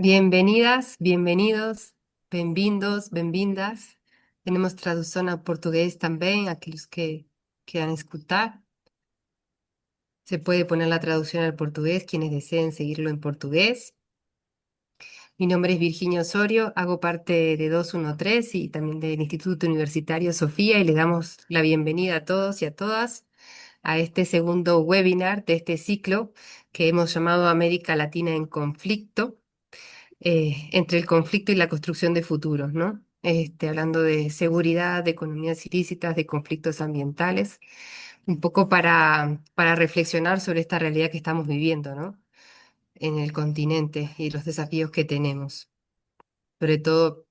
Bienvenidas, bienvenidos, bem-vindos, bem-vindas. Tenemos traducción al portugués también, aquellos que quieran escuchar. Se puede poner la traducción al portugués, quienes deseen seguirlo en portugués. Mi nombre es Virginia Osorio, hago parte de 213 y también del Instituto Universitario Sofía y le damos la bienvenida a todos y a todas a este segundo webinar de este ciclo que hemos llamado América Latina en Conflicto. Entre el conflicto y la construcción de futuros, ¿no? Hablando de seguridad, de economías ilícitas, de conflictos ambientales, un poco para reflexionar sobre esta realidad que estamos viviendo, ¿no? En el continente y los desafíos que tenemos. Sobre todo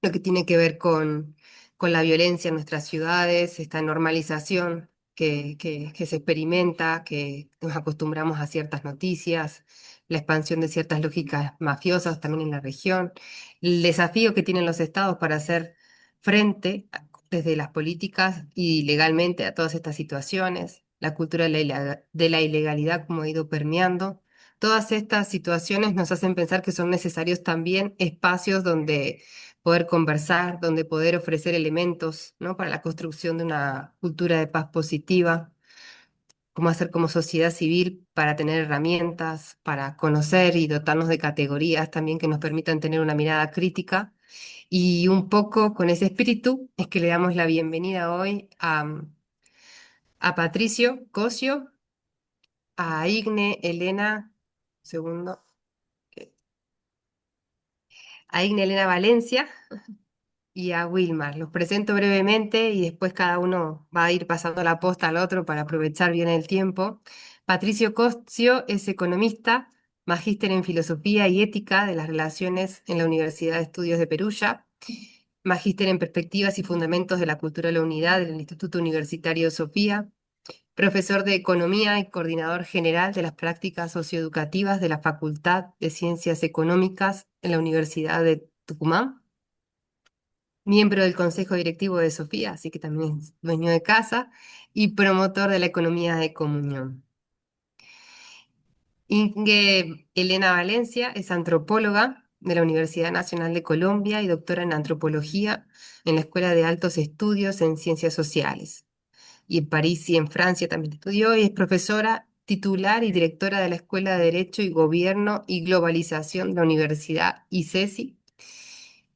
lo que tiene que ver con la violencia en nuestras ciudades, esta normalización que se experimenta, que nos acostumbramos a ciertas noticias, la expansión de ciertas lógicas mafiosas también en la región, el desafío que tienen los estados para hacer frente desde las políticas y legalmente a todas estas situaciones, la cultura de de la ilegalidad como ha ido permeando. Todas estas situaciones nos hacen pensar que son necesarios también espacios donde poder conversar, donde poder ofrecer elementos, ¿no? Para la construcción de una cultura de paz positiva, cómo hacer como sociedad civil para tener herramientas, para conocer y dotarnos de categorías también que nos permitan tener una mirada crítica. Y un poco con ese espíritu es que le damos la bienvenida hoy a Patricio Cosio, a Igne Elena, segundo, a Igne Elena Valencia y a Wilmar. Los presento brevemente y después cada uno va a ir pasando la posta al otro para aprovechar bien el tiempo. Patricio Cosio es economista, magíster en filosofía y ética de las relaciones en la Universidad de Estudios de Perugia, magíster en perspectivas y fundamentos de la cultura de la unidad del Instituto Universitario Sofía, profesor de economía y coordinador general de las prácticas socioeducativas de la Facultad de Ciencias Económicas en la Universidad de Tucumán, miembro del Consejo Directivo de Sofía, así que también es dueño de casa, y promotor de la economía de comunión. Inge Elena Valencia es antropóloga de la Universidad Nacional de Colombia y doctora en antropología en la Escuela de Altos Estudios en Ciencias Sociales. Y en París y en Francia también estudió y es profesora titular y directora de la Escuela de Derecho y Gobierno y Globalización de la Universidad ICESI.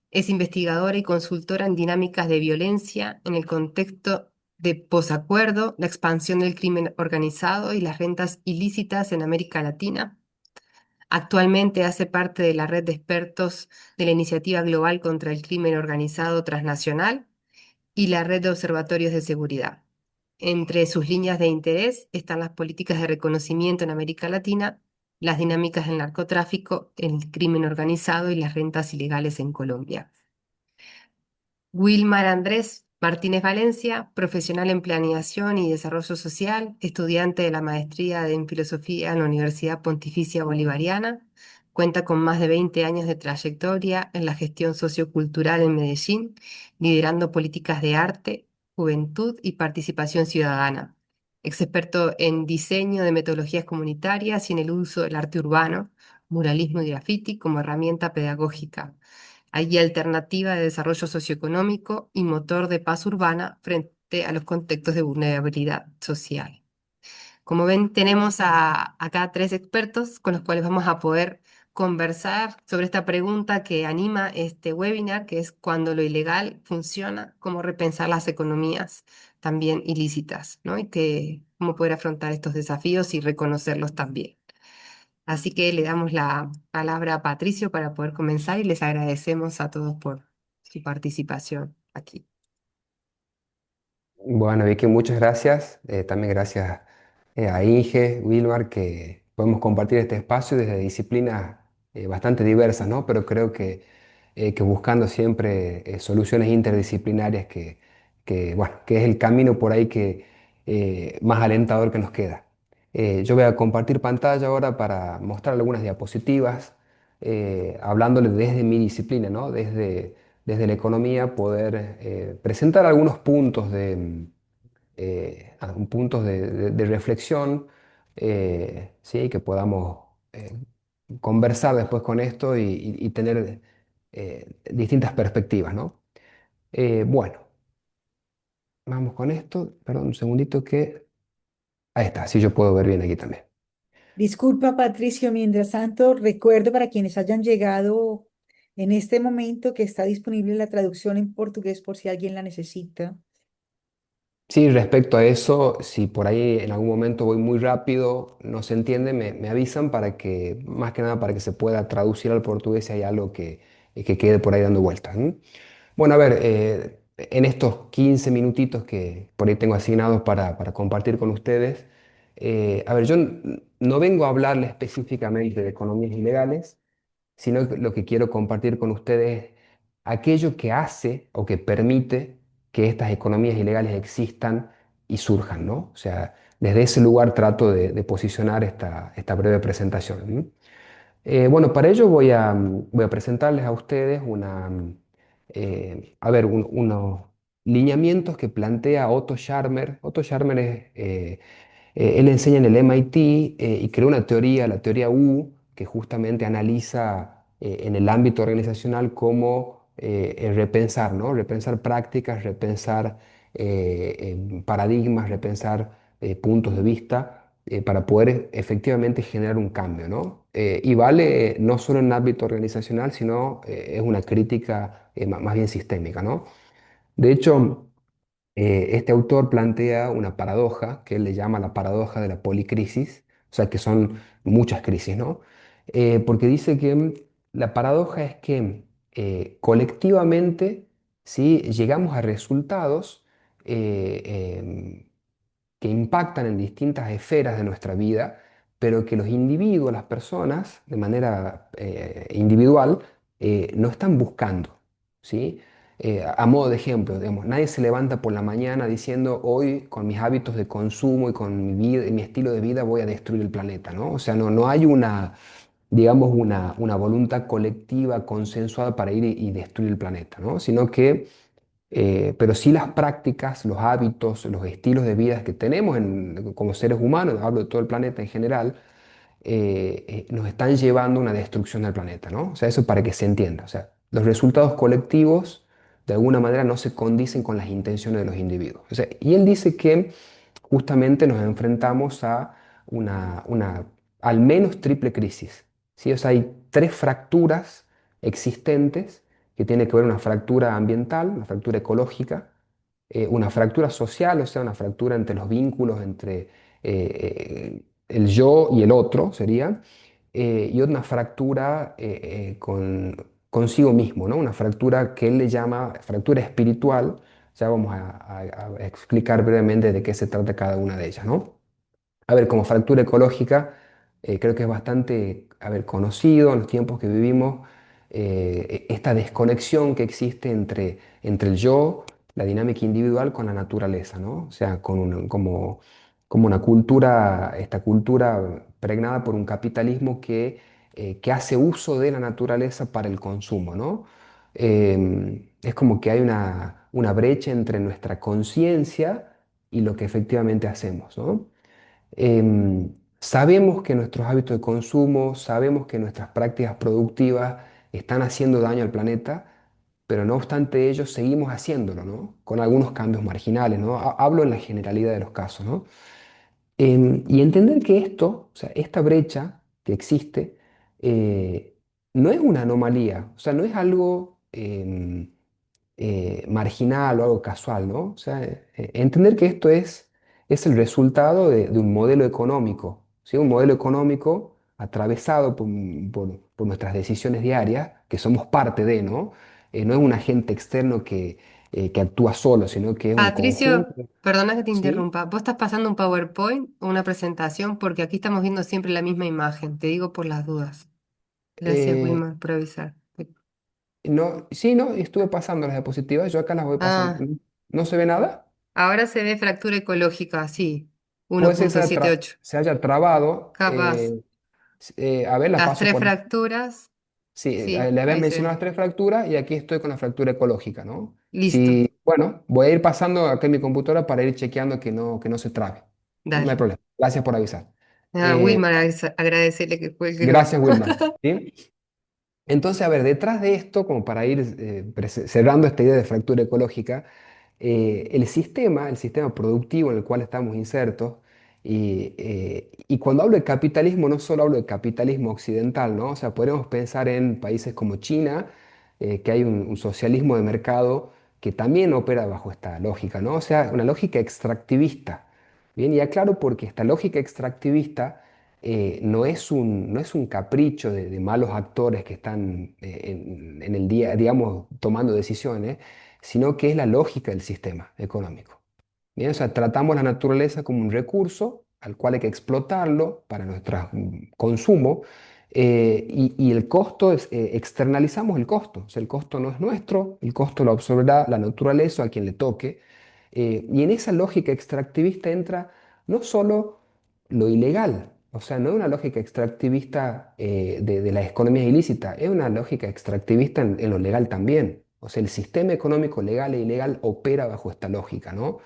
Es investigadora y consultora en dinámicas de violencia en el contexto de posacuerdo, la expansión del crimen organizado y las rentas ilícitas en América Latina. Actualmente hace parte de la red de expertos de la Iniciativa Global contra el Crimen Organizado Transnacional y la red de observatorios de seguridad. Entre sus líneas de interés están las políticas de reconocimiento en América Latina, las dinámicas del narcotráfico, el crimen organizado y las rentas ilegales en Colombia. Wilmar Andrés Martínez Valencia, profesional en planeación y desarrollo social, estudiante de la maestría en filosofía en la Universidad Pontificia Bolivariana, cuenta con más de 20 años de trayectoria en la gestión sociocultural en Medellín, liderando políticas de arte, juventud y participación ciudadana. Experto en diseño de metodologías comunitarias y en el uso del arte urbano, muralismo y graffiti como herramienta pedagógica, guía alternativa de desarrollo socioeconómico y motor de paz urbana frente a los contextos de vulnerabilidad social. Como ven, tenemos acá tres expertos con los cuales vamos a poder conversar sobre esta pregunta que anima este webinar, que es cuando lo ilegal funciona, cómo repensar las economías también ilícitas, ¿no? Y cómo poder afrontar estos desafíos y reconocerlos también. Así que le damos la palabra a Patricio para poder comenzar y les agradecemos a todos por su participación aquí. Bueno, Vicky, muchas gracias. También gracias a Inge, Wilmar, que podemos compartir este espacio desde disciplinas bastante diversas, ¿no? Pero creo que buscando siempre soluciones interdisciplinarias bueno, que es el camino por ahí que más alentador que nos queda. Yo voy a compartir pantalla ahora para mostrar algunas diapositivas, hablándole desde mi disciplina, ¿no? Desde la economía, poder presentar algunos puntos puntos de reflexión, ¿sí? Que podamos conversar después con esto y tener distintas perspectivas, ¿no? Bueno, vamos con esto. Perdón, un segundito que... Ahí está, sí yo puedo ver bien aquí también. Disculpa, Patricio, mientras tanto, recuerdo para quienes hayan llegado en este momento que está disponible la traducción en portugués por si alguien la necesita. Sí, respecto a eso, si por ahí en algún momento voy muy rápido, no se entiende, me avisan para que, más que nada para que se pueda traducir al portugués si hay algo que quede por ahí dando vueltas. ¿M? Bueno, a ver, en estos 15 minutitos que por ahí tengo asignados para compartir con ustedes, a ver, yo no vengo a hablarle específicamente de economías ilegales, sino que lo que quiero compartir con ustedes es aquello que hace o que permite que estas economías ilegales existan y surjan, ¿no? O sea, desde ese lugar trato de posicionar esta breve presentación. ¿M? Bueno, para ello voy a presentarles a ustedes a ver, unos lineamientos que plantea Otto Scharmer. Otto Scharmer él enseña en el MIT y creó una teoría, la teoría U, que justamente analiza en el ámbito organizacional cómo el repensar, ¿no? Repensar prácticas, repensar paradigmas, repensar puntos de vista para poder efectivamente generar un cambio, ¿no? Y vale no solo en el ámbito organizacional, sino es una crítica más bien sistémica, ¿no? De hecho, este autor plantea una paradoja que él le llama la paradoja de la policrisis, o sea que son muchas crisis, ¿no? Porque dice que la paradoja es que colectivamente, si llegamos a resultados eh, que impactan en distintas esferas de nuestra vida, pero que los individuos, las personas, de manera individual, no están buscando, ¿sí? A modo de ejemplo, digamos, nadie se levanta por la mañana diciendo hoy con mis hábitos de consumo y con mi vida, mi estilo de vida voy a destruir el planeta, ¿no? O sea, no hay una, digamos, una voluntad colectiva, consensuada para ir y destruir el planeta, ¿no? Sino que pero sí las prácticas, los hábitos, los estilos de vida que tenemos como seres humanos, hablo de todo el planeta en general, nos están llevando a una destrucción del planeta, ¿no? O sea, eso para que se entienda. O sea, los resultados colectivos de alguna manera no se condicen con las intenciones de los individuos. O sea, y él dice que justamente nos enfrentamos a una al menos triple crisis, ¿sí? O sea, hay tres fracturas existentes que tiene que ver una fractura ambiental, una fractura ecológica, una fractura social, o sea, una fractura entre los vínculos entre el yo y el otro, sería, y una fractura consigo mismo, ¿no? Una fractura que él le llama fractura espiritual. Ya vamos a explicar brevemente de qué se trata cada una de ellas, ¿no? A ver, como fractura ecológica, creo que es bastante, a ver, conocido en los tiempos que vivimos, esta desconexión que existe entre el yo, la dinámica individual con la naturaleza, ¿no? O sea, como una cultura, esta cultura pregnada por un capitalismo que hace uso de la naturaleza para el consumo, ¿no? Es como que hay una brecha entre nuestra conciencia y lo que efectivamente hacemos, ¿no? Sabemos que nuestros hábitos de consumo, sabemos que nuestras prácticas productivas están haciendo daño al planeta, pero no obstante ello seguimos haciéndolo, ¿no? Con algunos cambios marginales, ¿no? Hablo en la generalidad de los casos, ¿no? Y entender que esto, o sea, esta brecha que existe, eh, no es una anomalía, o sea, no es algo marginal o algo casual, ¿no? O sea, entender que esto es el resultado de un modelo económico, ¿sí? Un modelo económico atravesado por nuestras decisiones diarias, que somos parte de, ¿no? No es un agente externo que actúa solo, sino que es un conjunto, Patricio, perdona que te ¿sí? interrumpa. ¿Vos estás pasando un PowerPoint o una presentación? Porque aquí estamos viendo siempre la misma imagen. Te digo por las dudas. Gracias, Eh, Wilma, por avisar. no, sí, no, estuve pasando las diapositivas, yo acá las voy pasando. Ah, ¿No se ve nada? ahora se ve fractura ecológica, sí. Puede ser que 1.78. se haya trabado. Capaz. A ver, las Las paso tres por... fracturas, Sí, sí, le había ahí se mencionado las ve. tres fracturas y aquí estoy con la fractura ecológica, ¿no? Listo, Sí, bueno, voy a ir pasando acá en mi computadora para ir chequeando que no se trabe. No hay dale. problema. Gracias por avisar. A Wilmar agradecerle que fue el que lo... Gracias, Wilmar. ¿Sí? Entonces, a ver, detrás de esto, como para ir cerrando esta idea de fractura ecológica, el sistema productivo en el cual estamos insertos, y cuando hablo de capitalismo, no solo hablo de capitalismo occidental, ¿no? O sea, podemos pensar en países como China, que hay un socialismo de mercado que también opera bajo esta lógica, ¿no? O sea, una lógica extractivista. Bien, y aclaro porque esta lógica extractivista no es un capricho de malos actores que están en el día, digamos, tomando decisiones, sino que es la lógica del sistema económico. Bien, o sea, tratamos la naturaleza como un recurso al cual hay que explotarlo para nuestro consumo, y el costo externalizamos el costo. O sea, el costo no es nuestro, el costo lo absorberá la naturaleza a quien le toque. Y en esa lógica extractivista entra no solo lo ilegal, o sea, no es una lógica extractivista de las economías ilícitas, es una lógica extractivista en lo legal también. O sea, el sistema económico legal e ilegal opera bajo esta lógica, ¿no?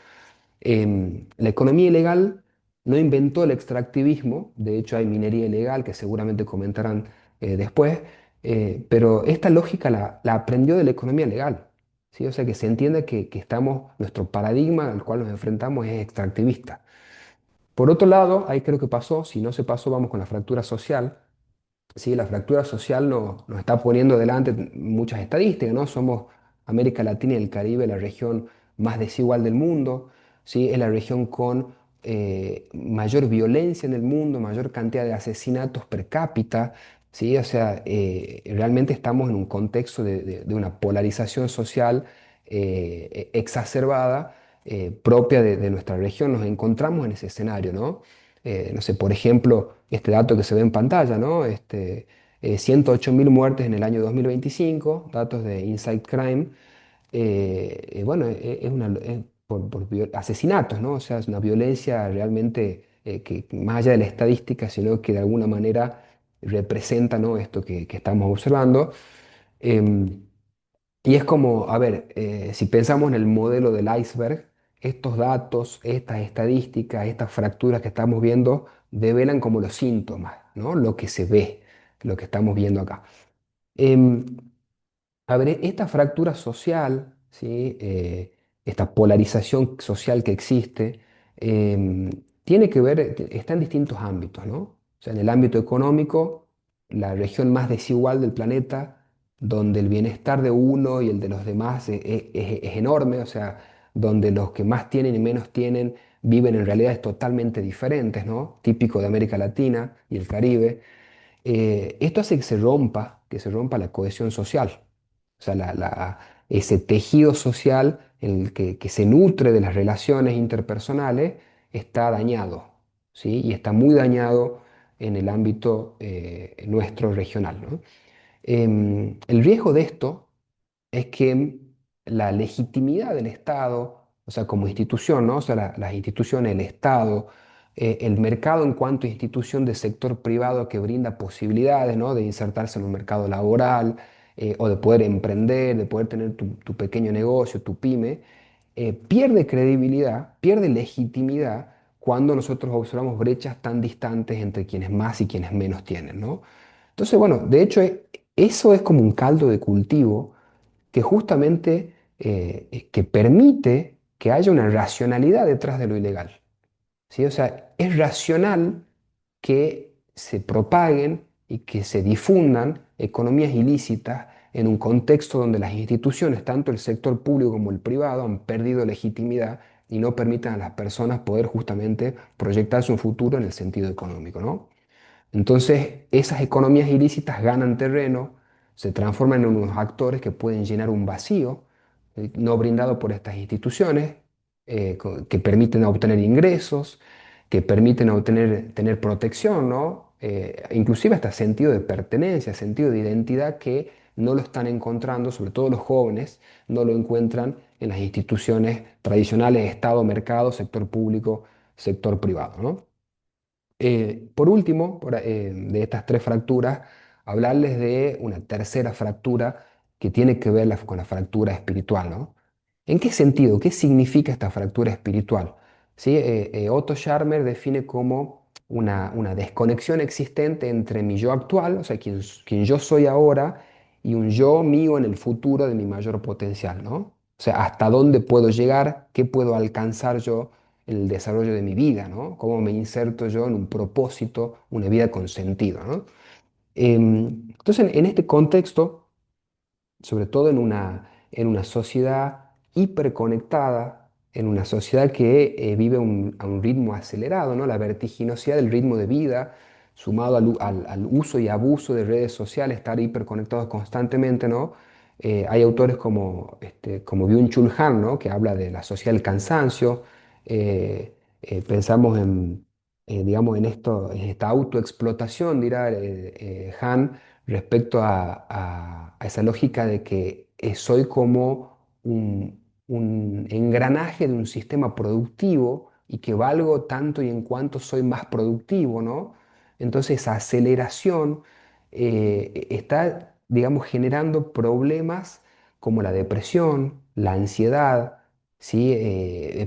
La economía ilegal no inventó el extractivismo, de hecho hay minería ilegal que seguramente comentarán después, pero esta lógica la aprendió de la economía legal, ¿sí? O sea que se entiende que nuestro paradigma al cual nos enfrentamos es extractivista. Por otro lado, ahí creo que pasó, si no se pasó, vamos con la fractura social. Sí, la fractura social nos está poniendo delante muchas estadísticas, ¿no? Somos América Latina y el Caribe, la región más desigual del mundo, ¿sí? Es la región con mayor violencia en el mundo, mayor cantidad de asesinatos per cápita, ¿sí? O sea, realmente estamos en un contexto de una polarización social exacerbada, propia de nuestra región. Nos encontramos en ese escenario, ¿no? No sé, por ejemplo, este dato que se ve en pantalla, ¿no? 108.000 muertes en el año 2025, datos de Insight Crime. Bueno, es por asesinatos, ¿no? O sea, es una violencia realmente que más allá de la estadística, sino que de alguna manera representa, ¿no? Esto que estamos observando. Em, y es como, a ver, si pensamos en el modelo del iceberg, estos datos, estas estadísticas, estas fracturas que estamos viendo, develan como los síntomas, ¿no? Lo que se ve, lo que estamos viendo acá. Em, a ver, esta fractura social, ¿sí? Esta polarización social que existe, em, tiene que ver, está en distintos ámbitos, ¿no? O sea, en el ámbito económico, la región más desigual del planeta, donde el bienestar de uno y el de los demás es enorme, o sea, donde los que más tienen y menos tienen viven en realidades totalmente diferentes, ¿no? Típico de América Latina y el Caribe. Esto hace que se rompa la cohesión social. O sea, ese tejido social en el que se nutre de las relaciones interpersonales está dañado, ¿sí? Y está muy dañado en el ámbito nuestro regional, ¿no? El riesgo de esto es que la legitimidad del Estado, o sea, como institución, ¿no? O sea, las instituciones, el Estado, el mercado en cuanto a institución de sector privado que brinda posibilidades, ¿no? De insertarse en un mercado laboral, o de poder emprender, de poder tener tu pequeño negocio, tu pyme, pierde credibilidad, pierde legitimidad cuando nosotros observamos brechas tan distantes entre quienes más y quienes menos tienen, ¿no? Entonces, bueno, de hecho, eso es como un caldo de cultivo que justamente que permite que haya una racionalidad detrás de lo ilegal, ¿sí? O sea, es racional que se propaguen y que se difundan economías ilícitas en un contexto donde las instituciones, tanto el sector público como el privado, han perdido legitimidad y no permiten a las personas poder justamente proyectarse un futuro en el sentido económico, ¿no? Entonces, esas economías ilícitas ganan terreno, se transforman en unos actores que pueden llenar un vacío no brindado por estas instituciones, que permiten obtener ingresos, que permiten obtener, tener protección, ¿no? Inclusive hasta sentido de pertenencia, sentido de identidad que no lo están encontrando, sobre todo los jóvenes, no lo encuentran en las instituciones tradicionales, Estado, mercado, sector público, sector privado, ¿no? Por último, de estas tres fracturas, hablarles de una tercera fractura que tiene que ver con la fractura espiritual, ¿no? ¿En qué sentido? ¿Qué significa esta fractura espiritual? ¿Sí? Otto Scharmer define como una desconexión existente entre mi yo actual, o sea, quien yo soy ahora, y un yo mío en el futuro de mi mayor potencial, ¿no? O sea, hasta dónde puedo llegar, qué puedo alcanzar yo en el desarrollo de mi vida, ¿no? Cómo me inserto yo en un propósito, una vida con sentido, ¿no? Entonces, en este contexto, sobre todo en una sociedad hiperconectada, en una sociedad que vive a un ritmo acelerado, ¿no? La vertiginosidad del ritmo de vida, sumado al uso y abuso de redes sociales, estar hiperconectados constantemente, ¿no? Hay autores como Byung-Chul Han, ¿no? Que habla de la sociedad del cansancio. Pensamos digamos, en esta autoexplotación, dirá Han, respecto a esa lógica de que soy como un engranaje de un sistema productivo y que valgo tanto y en cuanto soy más productivo, ¿no? Entonces esa aceleración está, digamos, generando problemas como la depresión, la ansiedad, ¿sí?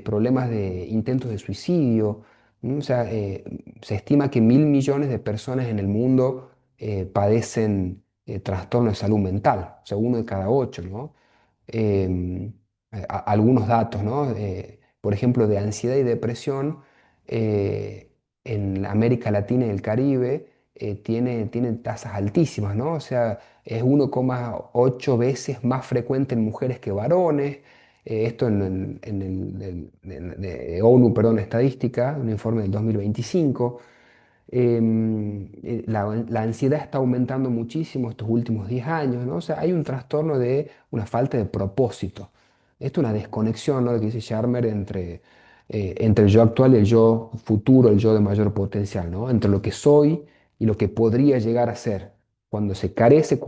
Problemas de intentos de suicidio. O sea, se estima que 1.000 millones de personas en el mundo padecen trastornos de salud mental, o sea, uno de cada ocho, ¿no? Em, Algunos datos, ¿no? Por ejemplo, de ansiedad y depresión en la América Latina y el Caribe tienen tasas altísimas, ¿no? O sea, es 1,8 veces más frecuente en mujeres que varones. Esto en de ONU, perdón, estadística, un informe del 2025. La ansiedad está aumentando muchísimo estos últimos 10 años, ¿no? O sea, hay un trastorno de una falta de propósito. Esto es una desconexión, ¿no? Lo que dice Sharmer entre el yo actual y el yo futuro, el yo de mayor potencial, ¿no? Entre lo que soy y lo que podría llegar a ser. Cuando se carece,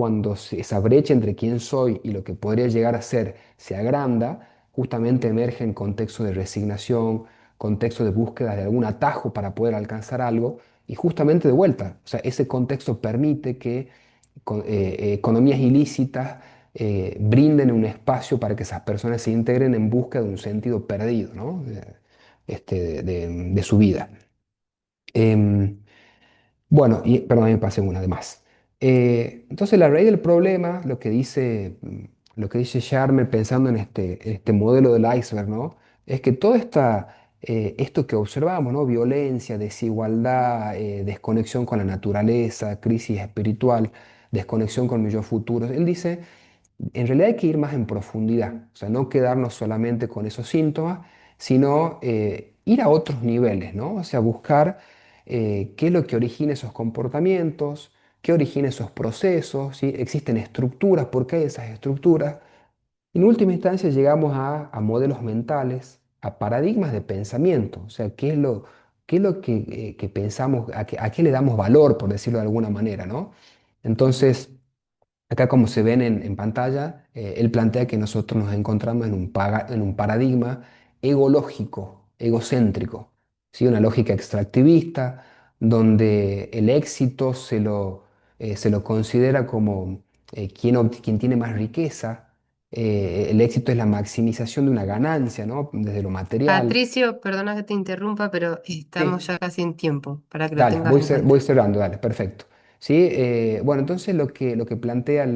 esa brecha entre quién soy y lo que podría llegar a ser se agranda, justamente emerge en contexto de resignación, contexto de búsqueda de algún atajo para poder alcanzar algo y justamente de vuelta, o sea, ese contexto permite que economías ilícitas brinden un espacio para que esas personas se integren en busca de un sentido perdido, ¿no? De su vida. Em, bueno, perdón, me pasé una de más. Entonces, la raíz del problema, lo que dice Sharmer pensando en este modelo del iceberg, ¿no? Es que esto que observamos, ¿no? Violencia, desigualdad, desconexión con la naturaleza, crisis espiritual, desconexión con mi yo futuro. Él dice en realidad hay que ir más en profundidad, o sea, no quedarnos solamente con esos síntomas, sino ir a otros niveles, ¿no? O sea, buscar qué es lo que origina esos comportamientos, qué origina esos procesos, ¿sí? Existen estructuras, ¿por qué hay esas estructuras? En última instancia llegamos a modelos mentales, a paradigmas de pensamiento, o sea, qué es lo que pensamos, a qué le damos valor, por decirlo de alguna manera, ¿no? Entonces, acá como se ven en pantalla, él plantea que nosotros nos encontramos en un paradigma egológico, egocéntrico, ¿sí? Una lógica extractivista, donde el éxito se lo considera como quien tiene más riqueza. El éxito es la maximización de una ganancia, ¿no? Desde lo material. Patricio, perdona que te interrumpa, pero estamos Sí. ya casi en tiempo, para que lo Dale, tengas en voy cuenta. cerrando, dale, perfecto. Sí, bueno, entonces lo que plantea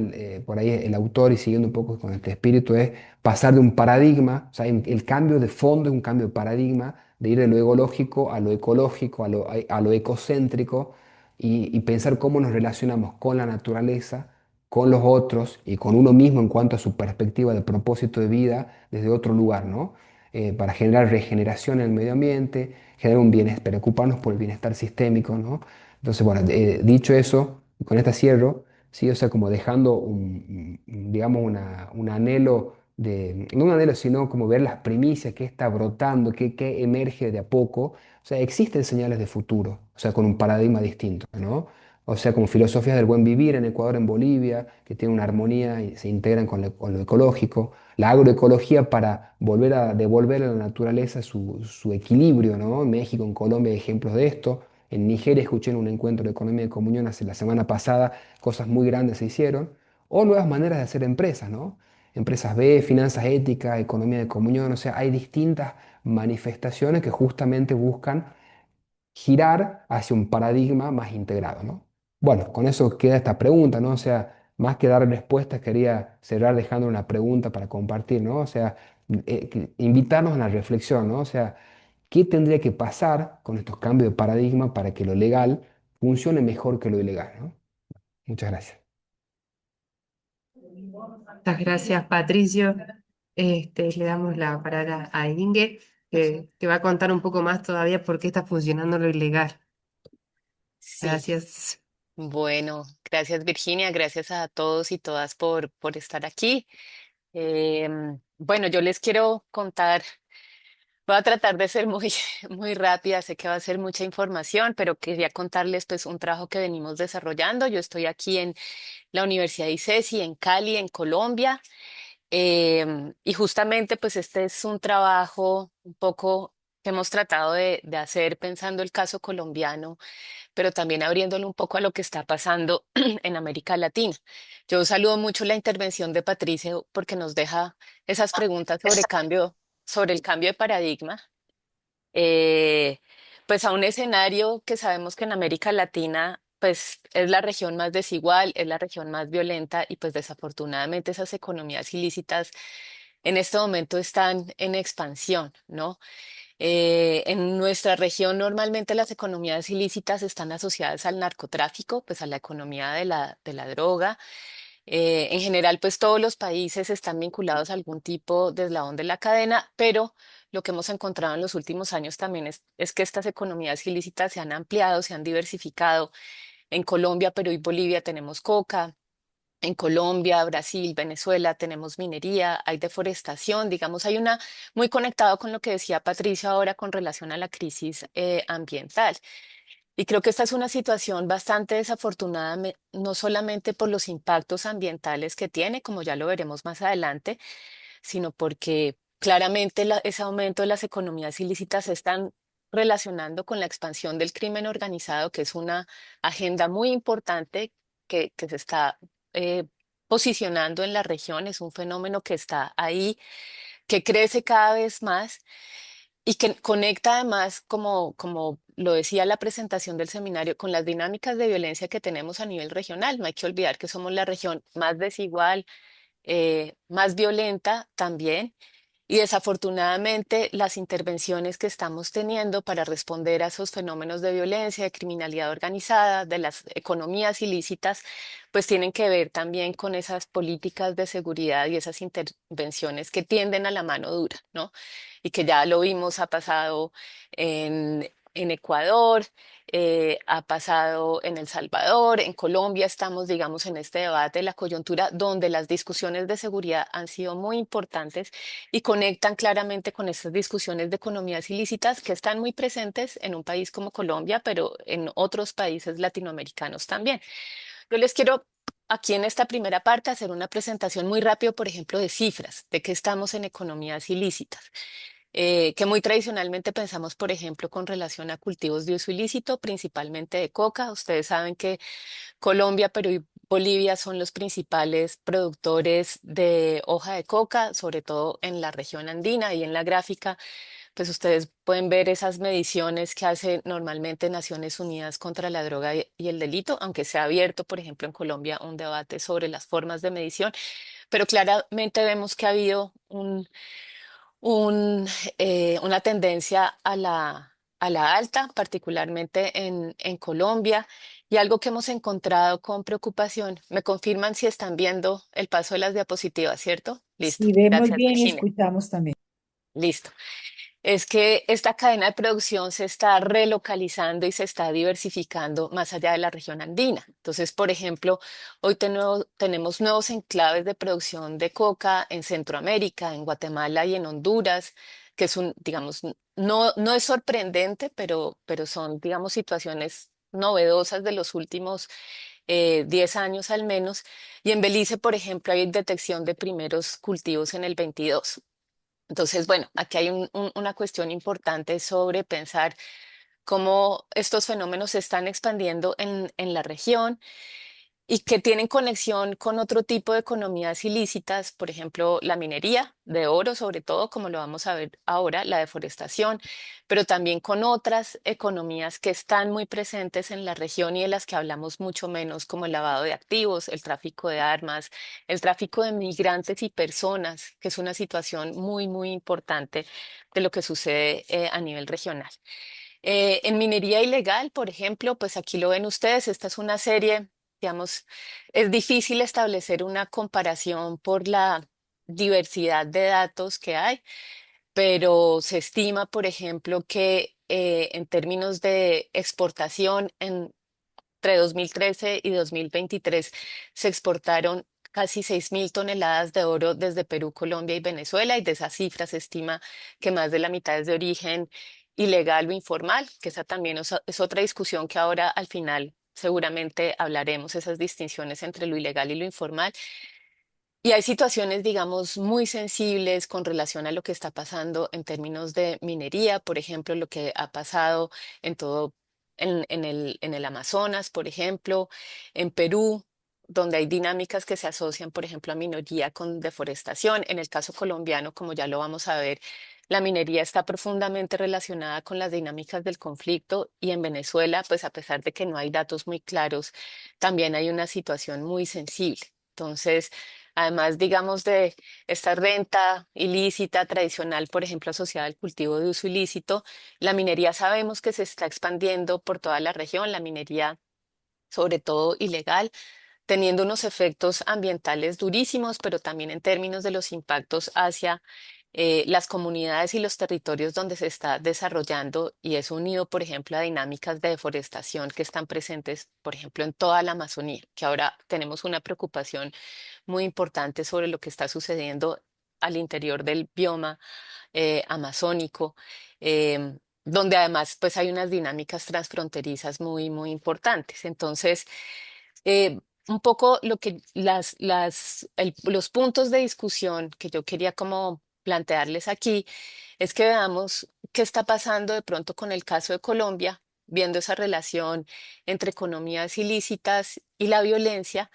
por ahí el autor y siguiendo un poco con este espíritu es pasar de un paradigma, o sea, el cambio de fondo es un cambio de paradigma, de ir de lo ecológico a lo ecológico, a lo ecocéntrico y pensar cómo nos relacionamos con la naturaleza, con los otros y con uno mismo en cuanto a su perspectiva de propósito de vida desde otro lugar, ¿no? Para generar regeneración en el medio ambiente, generar un bienestar, preocuparnos por el bienestar sistémico, ¿no? Entonces, bueno, dicho eso, con esta cierro, ¿sí? O sea, como dejando digamos, un anhelo no un anhelo, sino como ver las primicias, qué está brotando, qué emerge de a poco. O sea, existen señales de futuro, o sea, con un paradigma distinto, ¿no? O sea, como filosofías del buen vivir en Ecuador, en Bolivia, que tienen una armonía y se integran con lo ecológico. La agroecología para volver a devolver a la naturaleza su equilibrio, ¿no? En México, en Colombia hay ejemplos de esto. En Nigeria escuché en un encuentro de economía de comunión hace la semana pasada, cosas muy grandes se hicieron. O nuevas maneras de hacer empresas, ¿no? Empresas B, finanzas éticas, economía de comunión, o sea, hay distintas manifestaciones que justamente buscan girar hacia un paradigma más integrado, ¿no? Bueno, con eso queda esta pregunta, ¿no? O sea, más que dar respuestas, quería cerrar dejando una pregunta para compartir, ¿no? O sea, invitarnos a la reflexión, ¿no? O sea, ¿qué tendría que pasar con estos cambios de paradigma para que lo legal funcione mejor que lo ilegal, ¿no? Muchas gracias. Muchas gracias, Patricio. Le damos la palabra a Inge, que va a contar un poco más todavía por qué está funcionando lo ilegal. Sí, Gracias. bueno, gracias Virginia, gracias a todos y todas por estar aquí. Bueno, yo les quiero contar, voy a tratar de ser muy, muy rápida, sé que va a ser mucha información, pero quería contarles pues un trabajo que venimos desarrollando. Yo estoy aquí en la Universidad de ICESI, en Cali, en Colombia, y justamente pues este es un trabajo un poco que hemos tratado de hacer pensando el caso colombiano, pero también abriéndolo un poco a lo que está pasando en América Latina. Yo saludo mucho la intervención de Patricio porque nos deja esas preguntas sobre el cambio de paradigma, eh, pues a un escenario que sabemos que en América Latina pues es la región más desigual, es la región más violenta y pues desafortunadamente esas economías ilícitas en este momento están en expansión, ¿no? En nuestra región normalmente las economías ilícitas están asociadas al narcotráfico, pues a la economía de la droga. En general, pues todos los países están vinculados a algún tipo de eslabón de la cadena, pero lo que hemos encontrado en los últimos años también es que estas economías ilícitas se han ampliado, se han diversificado. En Colombia, Perú y Bolivia tenemos coca. En Colombia, Brasil, Venezuela tenemos minería, hay deforestación, digamos, hay una muy conectado con lo que decía Patricia ahora con relación a la crisis ambiental. Y creo que esta es una situación bastante desafortunada, no solamente por los impactos ambientales que tiene, como ya lo veremos más adelante, sino porque claramente ese aumento de las economías ilícitas se están relacionando con la expansión del crimen organizado, que es una agenda muy importante que se está eh, posicionando en la región, es un fenómeno que está ahí, que crece cada vez más y que conecta además, como lo decía la presentación del seminario, con las dinámicas de violencia que tenemos a nivel regional. No hay que olvidar que somos la región más desigual, más violenta también. Y desafortunadamente las intervenciones que estamos teniendo para responder a esos fenómenos de violencia, de criminalidad organizada, de las economías ilícitas, pues tienen que ver también con esas políticas de seguridad y esas intervenciones que tienden a la mano dura, ¿no? Y que ya lo vimos, ha pasado en Ecuador, ha pasado en El Salvador, en Colombia estamos, digamos, en este debate de la coyuntura donde las discusiones de seguridad han sido muy importantes y conectan claramente con estas discusiones de economías ilícitas que están muy presentes en un país como Colombia, pero en otros países latinoamericanos también. Yo les quiero aquí en esta primera parte hacer una presentación muy rápido, por ejemplo, de cifras, de qué estamos en economías ilícitas, que muy tradicionalmente pensamos, por ejemplo, con relación a cultivos de uso ilícito, principalmente de coca. Ustedes saben que Colombia, Perú y Bolivia son los principales productores de hoja de coca, sobre todo en la región andina y en la gráfica, pues ustedes pueden ver esas mediciones que hace normalmente Naciones Unidas contra la droga y el delito, aunque se ha abierto, por ejemplo, en Colombia un debate sobre las formas de medición, pero claramente vemos que ha habido un, una tendencia a la alta, particularmente en Colombia, y algo que hemos encontrado con preocupación. Me confirman si están viendo el paso de las diapositivas, ¿cierto? Listo. Si vemos Gracias, bien y Virginia. escuchamos también. Listo. Es que esta cadena de producción se está relocalizando y se está diversificando más allá de la región andina. Entonces, por ejemplo, hoy tenemos nuevos enclaves de producción de coca en Centroamérica, en Guatemala y en Honduras, que es un, digamos, no es sorprendente, pero son, digamos, situaciones novedosas de los últimos 10 años al menos. Y en Belice, por ejemplo, hay detección de primeros cultivos en el 22. Entonces, bueno, aquí hay una cuestión importante sobre pensar cómo estos fenómenos se están expandiendo en la región y que tienen conexión con otro tipo de economías ilícitas, por ejemplo, la minería de oro, sobre todo, como lo vamos a ver ahora, la deforestación, pero también con otras economías que están muy presentes en la región y de las que hablamos mucho menos, como el lavado de activos, el tráfico de armas, el tráfico de migrantes y personas, que es una situación muy, muy importante de lo que sucede a nivel regional. En minería ilegal, por ejemplo, pues aquí lo ven ustedes, esta es una serie, digamos, es difícil establecer una comparación por la diversidad de datos que hay, pero se estima, por ejemplo, que en términos de exportación entre 2013 y 2023 se exportaron casi 6.000 toneladas de oro desde Perú, Colombia y Venezuela, y de esa cifra se estima que más de la mitad es de origen ilegal o informal, que esa también es otra discusión que ahora al final seguramente hablaremos, esas distinciones entre lo ilegal y lo informal. Y hay situaciones, digamos, muy sensibles con relación a lo que está pasando en términos de minería, por ejemplo, lo que ha pasado en todo, en el Amazonas, por ejemplo, en Perú, donde hay dinámicas que se asocian, por ejemplo, a minería con deforestación. En el caso colombiano, como ya lo vamos a ver, la minería está profundamente relacionada con las dinámicas del conflicto y en Venezuela, pues a pesar de que no hay datos muy claros, también hay una situación muy sensible. Entonces, además, digamos, de esta renta ilícita tradicional, por ejemplo, asociada al cultivo de uso ilícito, la minería sabemos que se está expandiendo por toda la región, la minería sobre todo ilegal, teniendo unos efectos ambientales durísimos, pero también en términos de los impactos hacia las comunidades y los territorios donde se está desarrollando y es unido, por ejemplo, a dinámicas de deforestación que están presentes, por ejemplo, en toda la Amazonía, que ahora tenemos una preocupación muy importante sobre lo que está sucediendo al interior del bioma amazónico, donde además pues hay unas dinámicas transfronterizas muy, muy importantes. Entonces, un poco lo que los puntos de discusión que yo quería como plantearles aquí es que veamos qué está pasando de pronto con el caso de Colombia, viendo esa relación entre economías ilícitas y la violencia,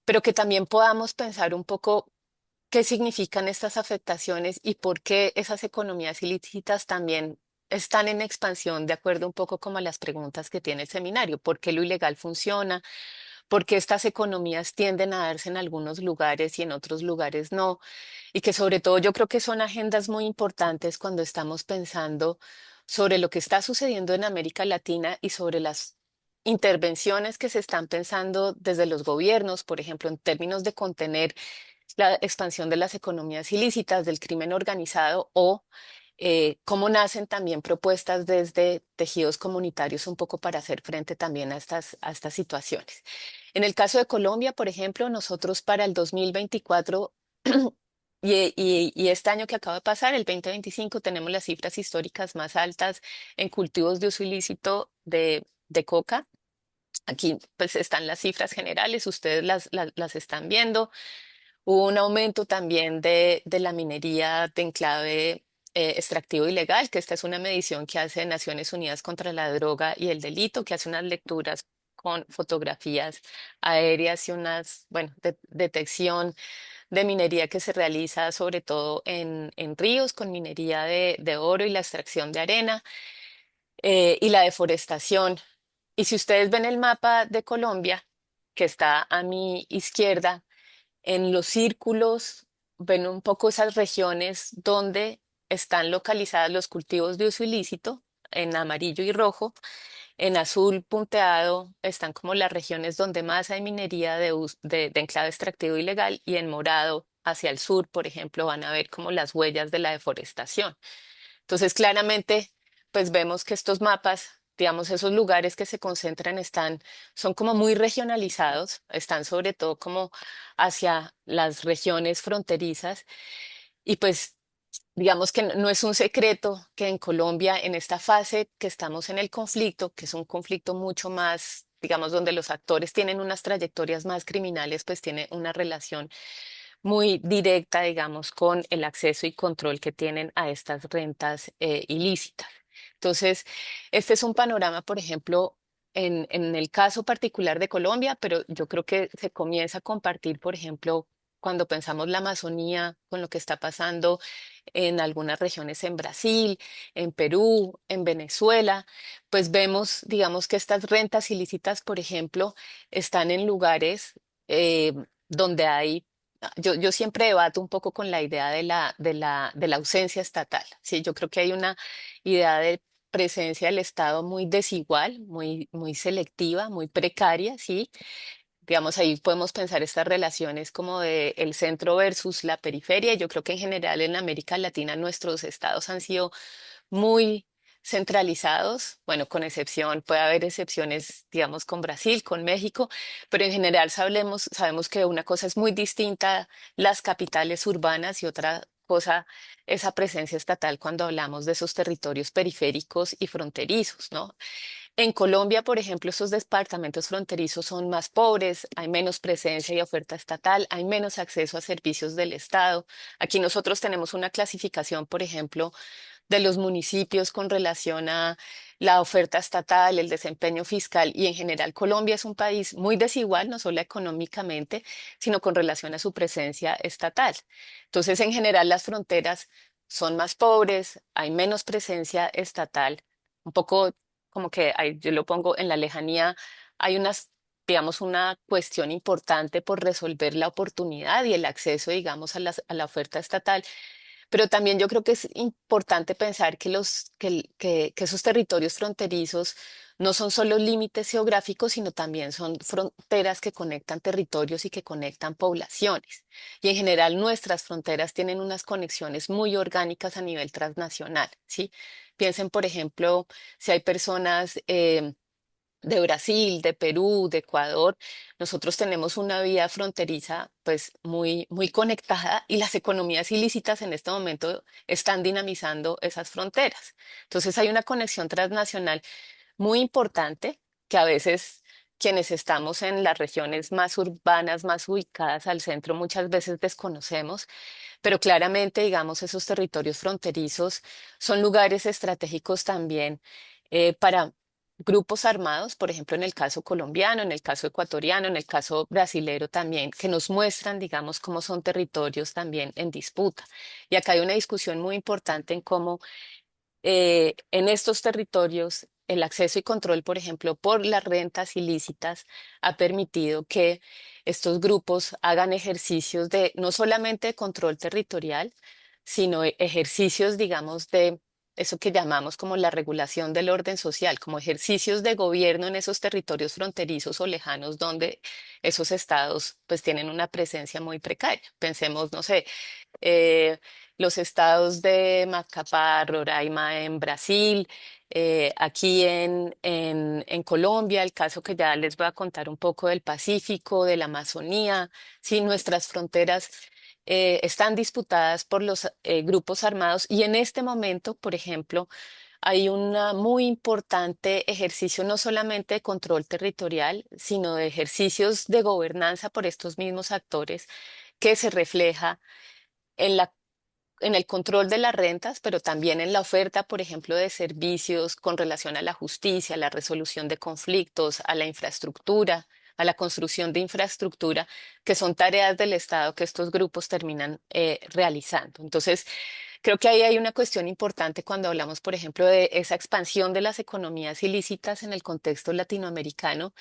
pero que también podamos pensar un poco qué significan estas afectaciones y por qué esas economías ilícitas también están en expansión, de acuerdo un poco como a las preguntas que tiene el seminario, por qué lo ilegal funciona, por qué estas economías tienden a darse en algunos lugares y en otros lugares no, y que sobre todo yo creo que son agendas muy importantes cuando estamos pensando sobre lo que está sucediendo en América Latina y sobre las intervenciones que se están pensando desde los gobiernos, por ejemplo, en términos de contener la expansión de las economías ilícitas, del crimen organizado o cómo nacen también propuestas desde tejidos comunitarios un poco para hacer frente también a estas situaciones. En el caso de Colombia, por ejemplo, nosotros para el 2024 y este año que acaba de pasar, el 2025, tenemos las cifras históricas más altas en cultivos de uso ilícito de coca. Aquí pues están las cifras generales, ustedes las están viendo. Hubo un aumento también de la minería de enclave extractivo ilegal, que esta es una medición que hace Naciones Unidas contra la Droga y el Delito, que hace unas lecturas con fotografías aéreas y unas, bueno, detección de minería que se realiza sobre todo en ríos con minería de oro y la extracción de arena y la deforestación. Y si ustedes ven el mapa de Colombia, que está a mi izquierda, en los círculos ven un poco esas regiones donde están localizados los cultivos de uso ilícito, en amarillo y rojo. En azul punteado están como las regiones donde más hay minería de enclave extractivo ilegal y en morado hacia el sur, por ejemplo, van a ver como las huellas de la deforestación. Entonces, claramente, pues vemos que estos mapas, digamos, esos lugares que se concentran son como muy regionalizados, están sobre todo como hacia las regiones fronterizas y pues digamos que no es un secreto que en Colombia, en esta fase que estamos en el conflicto, que es un conflicto mucho más, digamos, donde los actores tienen unas trayectorias más criminales, pues tiene una relación muy directa, digamos, con el acceso y control que tienen a estas rentas ilícitas. Entonces, este es un panorama, por ejemplo, en el caso particular de Colombia, pero yo creo que se comienza a compartir, por ejemplo, cuando pensamos la Amazonía, con lo que está pasando en algunas regiones en Brasil, en Perú, en Venezuela, pues vemos, digamos, que estas rentas ilícitas, por ejemplo, están en lugares eh, donde hay. Yo siempre debato un poco con la idea de la ausencia estatal. Sí, yo creo que hay una idea de presencia del Estado muy desigual, muy selectiva, muy precaria, ¿sí? Digamos, ahí podemos pensar estas relaciones como de el centro versus la periferia. Yo creo que en general en América Latina nuestros estados han sido muy centralizados, bueno, con excepción, puede haber excepciones, digamos, con Brasil, con México, pero en general sabemos que una cosa es muy distinta las capitales urbanas y otra cosa esa presencia estatal cuando hablamos de esos territorios periféricos y fronterizos, ¿no? En Colombia, por ejemplo, esos departamentos fronterizos son más pobres, hay menos presencia y oferta estatal, hay menos acceso a servicios del Estado. Aquí nosotros tenemos una clasificación, por ejemplo, de los municipios con relación a la oferta estatal, el desempeño fiscal y en general Colombia es un país muy desigual, no solo económicamente, sino con relación a su presencia estatal. Entonces, en general las fronteras son más pobres, hay menos presencia estatal, un poco como que yo lo pongo en la lejanía, hay digamos, una cuestión importante por resolver la oportunidad y el acceso, digamos, a la oferta estatal, pero también yo creo que es importante pensar que esos territorios fronterizos no son solo límites geográficos, sino también son fronteras que conectan territorios y que conectan poblaciones. Y en general nuestras fronteras tienen unas conexiones muy orgánicas a nivel transnacional, ¿sí? Piensen, por ejemplo, si hay personas de Brasil, de Perú, de Ecuador, nosotros tenemos una vía fronteriza pues muy conectada y las economías ilícitas en este momento están dinamizando esas fronteras. Entonces hay una conexión transnacional muy importante que a veces quienes estamos en las regiones más urbanas, más ubicadas al centro, muchas veces desconocemos, pero claramente, digamos, esos territorios fronterizos son lugares estratégicos también para grupos armados, por ejemplo, en el caso colombiano, en el caso ecuatoriano, en el caso brasilero también, que nos muestran, digamos, cómo son territorios también en disputa. Y acá hay una discusión muy importante en cómo en estos territorios el acceso y control, por ejemplo, por las rentas ilícitas, ha permitido que estos grupos hagan ejercicios de no solamente de control territorial, sino ejercicios, digamos, de eso que llamamos como la regulación del orden social, como ejercicios de gobierno en esos territorios fronterizos o lejanos donde esos estados pues tienen una presencia muy precaria. Pensemos, no sé, eh, los estados de Macapá, Roraima en Brasil, aquí en Colombia, el caso que ya les voy a contar un poco del Pacífico, de la Amazonía, sí, nuestras fronteras están disputadas por los grupos armados y en este momento, por ejemplo, hay un muy importante ejercicio no solamente de control territorial, sino de ejercicios de gobernanza por estos mismos actores que se refleja en el control de las rentas, pero también en la oferta, por ejemplo, de servicios con relación a la justicia, a la resolución de conflictos, a la infraestructura, a la construcción de infraestructura, que son tareas del Estado que estos grupos terminan realizando. Entonces, creo que ahí hay una cuestión importante cuando hablamos, por ejemplo, de esa expansión de las economías ilícitas en el contexto latinoamericano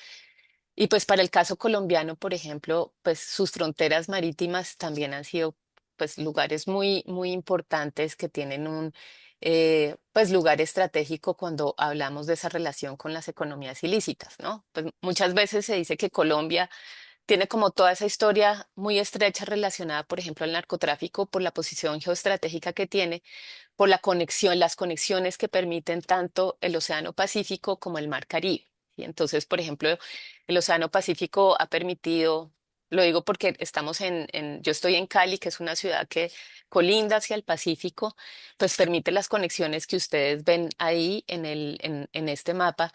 y pues para el caso colombiano, por ejemplo, pues sus fronteras marítimas también han sido pues lugares muy importantes que tienen un pues lugar estratégico cuando hablamos de esa relación con las economías ilícitas, ¿no? Pues muchas veces se dice que Colombia tiene como toda esa historia muy estrecha relacionada, por ejemplo, al narcotráfico por la posición geoestratégica que tiene, por la conexión, las conexiones que permiten tanto el Océano Pacífico como el Mar Caribe. Y entonces, por ejemplo, el Océano Pacífico ha permitido, lo digo porque yo estoy en Cali, que es una ciudad que colinda hacia el Pacífico, pues permite las conexiones que ustedes ven ahí en este mapa,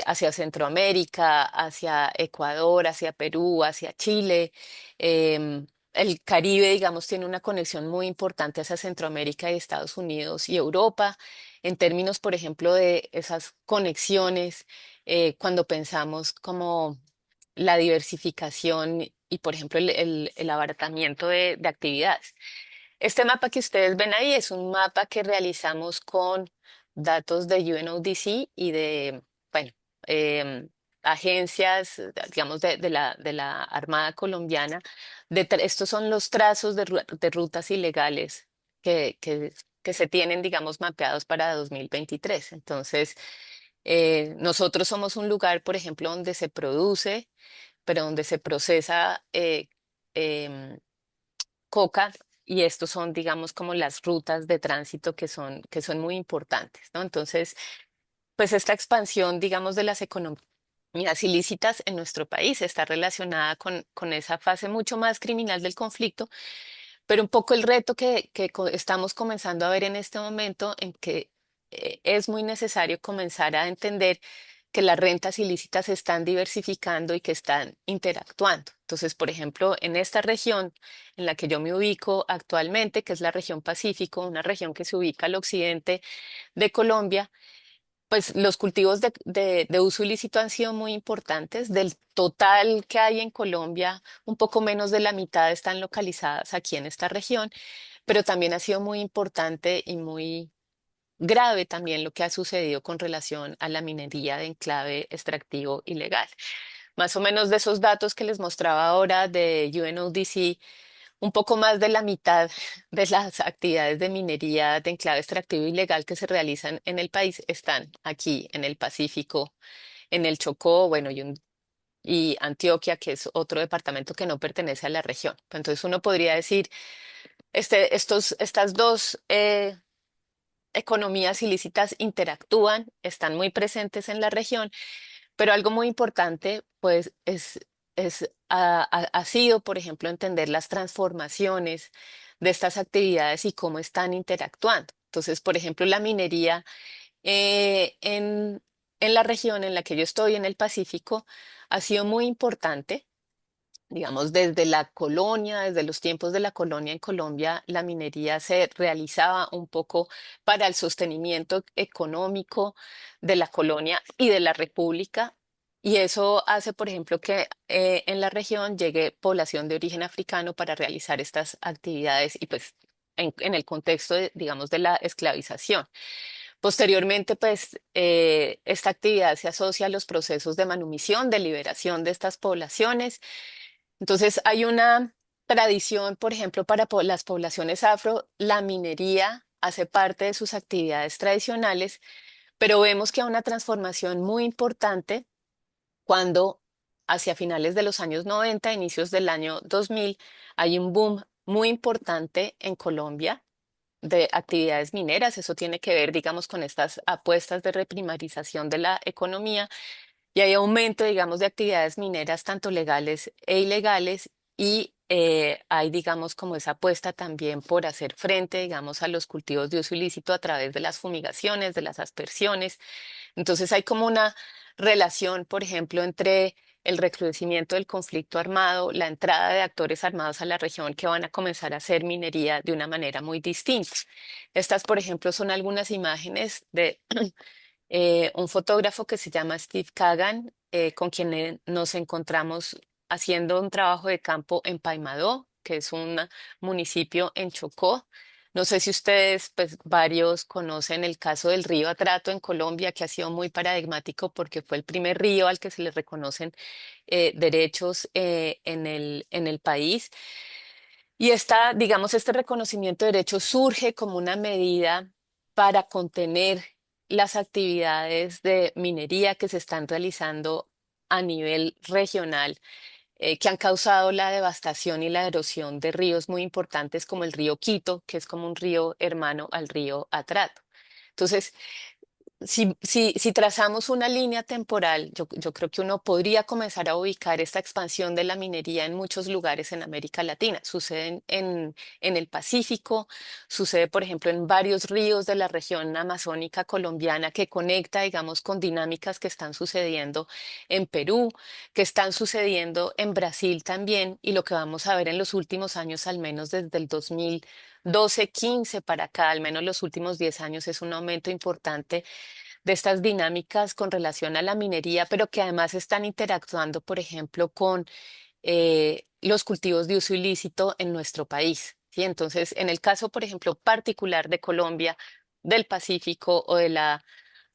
hacia Centroamérica, hacia Ecuador, hacia Perú, hacia Chile. El Caribe, digamos, tiene una conexión muy importante hacia Centroamérica y Estados Unidos y Europa, en términos, por ejemplo, de esas conexiones cuando pensamos como la diversificación y, por ejemplo, el abaratamiento de actividades. Este mapa que ustedes ven ahí es un mapa que realizamos con datos de UNODC y de, bueno, em, agencias, digamos, de la Armada Colombiana. Estos son los trazos de rutas ilegales que, que, que se tienen, digamos, mapeados para 2023. Entonces, nosotros somos un lugar, por ejemplo, donde se produce, pero donde se procesa em, coca, y estos son, digamos, como las rutas de tránsito que son muy importantes, ¿no? Entonces, pues esta expansión, digamos, de las economías ilícitas en nuestro país está relacionada con esa fase mucho más criminal del conflicto, pero un poco el reto que estamos comenzando a ver en este momento en que es muy necesario comenzar a entender que las rentas ilícitas se están diversificando y que están interactuando. Entonces, por ejemplo, en esta región en la que yo me ubico actualmente, que es la región Pacífico, una región que se ubica al occidente de Colombia, pues los cultivos de uso ilícito han sido muy importantes. Del total que hay en Colombia, un poco menos de la mitad están localizadas aquí en esta región, pero también ha sido muy importante y muy grave también lo que ha sucedido con relación a la minería de enclave extractivo ilegal. Más o menos de esos datos que les mostraba ahora de UNODC, un poco más de la mitad de las actividades de minería de enclave extractivo ilegal que se realizan en el país están aquí en el Pacífico, en el Chocó, bueno, y Antioquia, que es otro departamento que no pertenece a la región. Entonces uno podría decir, estas dos economías ilícitas interactúan, están muy presentes en la región, pero algo muy importante, pues, ha sido, por ejemplo, entender las transformaciones de estas actividades y cómo están interactuando. Entonces, por ejemplo, la minería en la región en la que yo estoy, en el Pacífico, ha sido muy importante. Digamos, desde la colonia, desde los tiempos de la colonia en Colombia, la minería se realizaba un poco para el sostenimiento económico de la colonia y de la república. Y eso hace, por ejemplo, que en la región llegue población de origen africano para realizar estas actividades y pues en el contexto, digamos, de la esclavización. Posteriormente, pues, esta actividad se asocia a los procesos de manumisión, de liberación de estas poblaciones. Entonces, hay una tradición, por ejemplo, para las poblaciones afro, la minería hace parte de sus actividades tradicionales, pero vemos que hay una transformación muy importante cuando hacia finales de los años 90, inicios del año 2000, hay un boom muy importante en Colombia de actividades mineras. Eso tiene que ver, digamos, con estas apuestas de reprimarización de la economía y hay aumento, digamos, de actividades mineras, tanto legales e ilegales, y hay, digamos, como esa apuesta también por hacer frente, digamos, a los cultivos de uso ilícito a través de las fumigaciones, de las aspersiones. Entonces hay como una relación, por ejemplo, entre el recrudecimiento del conflicto armado, la entrada de actores armados a la región que van a comenzar a hacer minería de una manera muy distinta. Estas, por ejemplo, son algunas imágenes de un fotógrafo que se llama Steve Kagan, con quien nos encontramos haciendo un trabajo de campo en Paimadó, que es un municipio en Chocó. No sé si ustedes, pues varios conocen el caso del río Atrato en Colombia, que ha sido muy paradigmático porque fue el primer río al que se le reconocen derechos en el país. Y digamos, este reconocimiento de derechos surge como una medida para contener las actividades de minería que se están realizando a nivel regional, que han causado la devastación y la erosión de ríos muy importantes como el río Quito, que es como un río hermano al río Atrato. Entonces, si trazamos una línea temporal, yo creo que uno podría comenzar a ubicar esta expansión de la minería en muchos lugares en América Latina. Sucede en el Pacífico, sucede, por ejemplo, en varios ríos de la región amazónica colombiana que conecta, digamos, con dinámicas que están sucediendo en Perú, que están sucediendo en Brasil también, y lo que vamos a ver en los últimos años, al menos desde el 2012, 15 para acá, al menos los últimos 10 años, es un aumento importante de estas dinámicas con relación a la minería, pero que además están interactuando, por ejemplo, con los cultivos de uso ilícito en nuestro país. ¿Sí? Entonces, en el caso, por ejemplo, particular de Colombia, del Pacífico o de la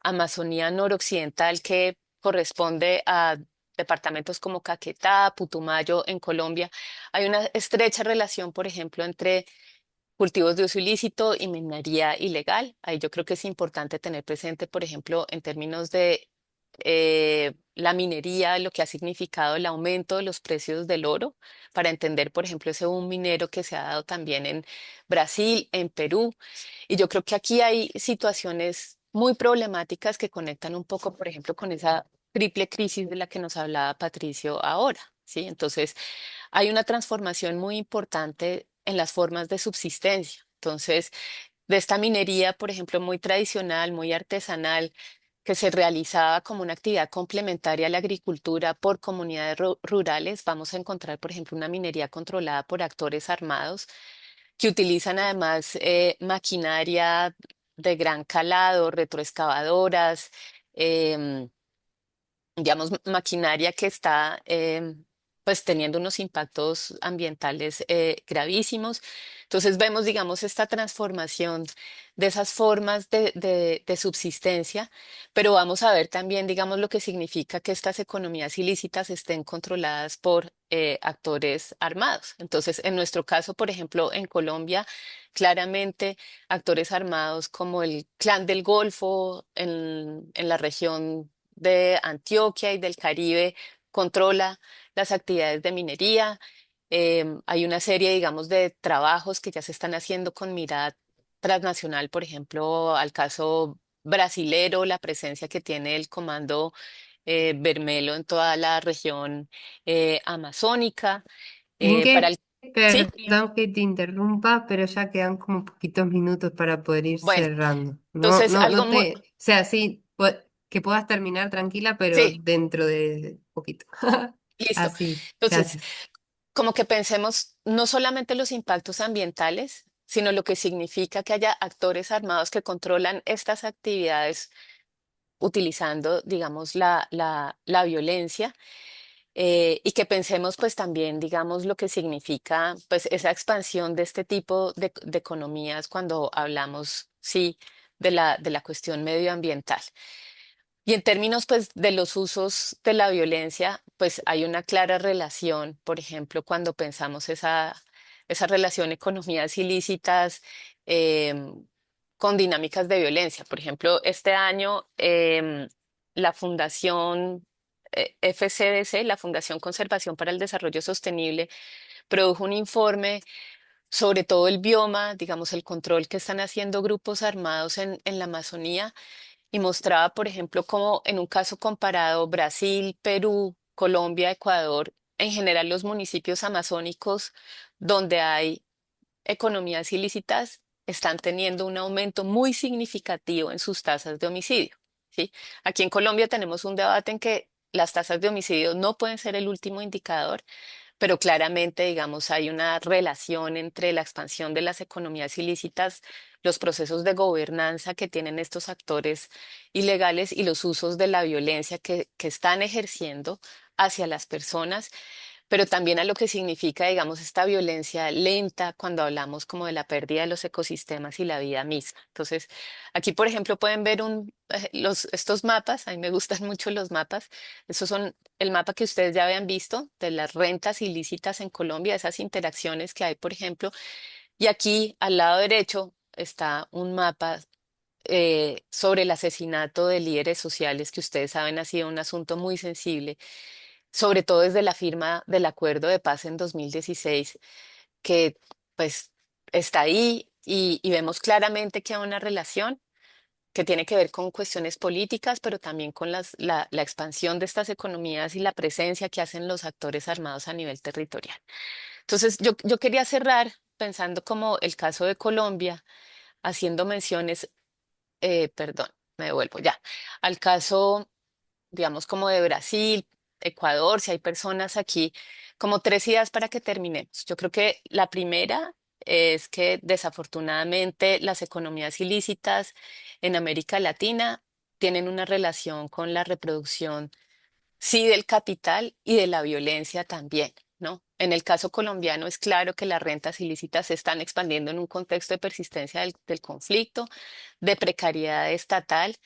Amazonía noroccidental, que corresponde a departamentos como Caquetá, Putumayo en Colombia, hay una estrecha relación, por ejemplo, entre cultivos de uso ilícito y minería ilegal. Ahí yo creo que es importante tener presente, por ejemplo, en términos de la minería, lo que ha significado el aumento de los precios del oro, para entender, por ejemplo, ese boom minero que se ha dado también en Brasil, en Perú. Y yo creo que aquí hay situaciones muy problemáticas que conectan un poco, por ejemplo, con esa triple crisis de la que nos hablaba Patricio ahora. ¿Sí? Entonces, hay una transformación muy importante en las formas de subsistencia. Entonces, de esta minería, por ejemplo, muy tradicional, muy artesanal, que se realizaba como una actividad complementaria a la agricultura por comunidades rurales, vamos a encontrar, por ejemplo, una minería controlada por actores armados que utilizan además maquinaria de gran calado, retroexcavadoras, em, digamos, maquinaria que está pues teniendo unos impactos ambientales gravísimos. Entonces vemos, digamos, esta transformación de esas formas de subsistencia, pero vamos a ver también, digamos, lo que significa que estas economías ilícitas estén controladas por actores armados. Entonces, en nuestro caso, por ejemplo, en Colombia, claramente actores armados como el Clan del Golfo en la región de Antioquia y del Caribe controla las actividades de minería. Hay una serie, digamos, de trabajos que ya se están haciendo con mirada transnacional, por ejemplo, al caso brasilero, la presencia que tiene el Comando Bermelo en toda la región amazónica. Para Inge, el... Sí, perdón que te interrumpa, pero ya quedan como poquitos minutos para poder ir bueno, cerrando. No, entonces no, algo no muy... te, o sea, sí, que puedas terminar tranquila, pero Sí, dentro de poquito. listo. Así, Entonces, gracias. como que pensemos no solamente los impactos ambientales, sino lo que significa que haya actores armados que controlan estas actividades utilizando, digamos, la violencia y que pensemos pues también, digamos, lo que significa pues esa expansión de este tipo de economías cuando hablamos, sí, de la cuestión medioambiental. Y en términos, pues, de los usos de la violencia, pues hay una clara relación, por ejemplo, cuando pensamos esa relación economías ilícitas em, con dinámicas de violencia. Por ejemplo, este año la Fundación FCDC, la Fundación Conservación para el Desarrollo Sostenible, produjo un informe sobre todo el bioma, digamos, el control que están haciendo grupos armados en la Amazonía y mostraba, por ejemplo, cómo en un caso comparado Brasil, Perú, Colombia, Ecuador, en general los municipios amazónicos donde hay economías ilícitas están teniendo un aumento muy significativo en sus tasas de homicidio. ¿Sí? Aquí en Colombia tenemos un debate en que las tasas de homicidio no pueden ser el último indicador, pero claramente, digamos, hay una relación entre la expansión de las economías ilícitas, los procesos de gobernanza que tienen estos actores ilegales y los usos de la violencia que están ejerciendo hacia las personas, pero también a lo que significa, digamos, esta violencia lenta cuando hablamos como de la pérdida de los ecosistemas y la vida misma. Entonces, aquí, por ejemplo, pueden ver estos mapas, a mí me gustan mucho los mapas, estos son el mapa que ustedes ya habían visto de las rentas ilícitas en Colombia, esas interacciones que hay, por ejemplo, y aquí al lado derecho está un mapa sobre el asesinato de líderes sociales que ustedes saben ha sido un asunto muy sensible sobre todo desde la firma del acuerdo de paz en 2016, que pues está ahí y vemos claramente que hay una relación que tiene que ver con cuestiones políticas, pero también con la expansión de estas economías y la presencia que hacen los actores armados a nivel territorial. Entonces, yo quería cerrar pensando como el caso de Colombia, haciendo menciones, perdón, me devuelvo ya, al caso digamos, como de Brasil, Ecuador, si hay personas aquí, como tres ideas para que terminemos. Yo creo que la primera es que desafortunadamente las economías ilícitas en América Latina tienen una relación con la reproducción, sí, del capital y de la violencia también, ¿no? En el caso colombiano es claro que las rentas ilícitas se están expandiendo en un contexto de persistencia del conflicto, de precariedad estatal.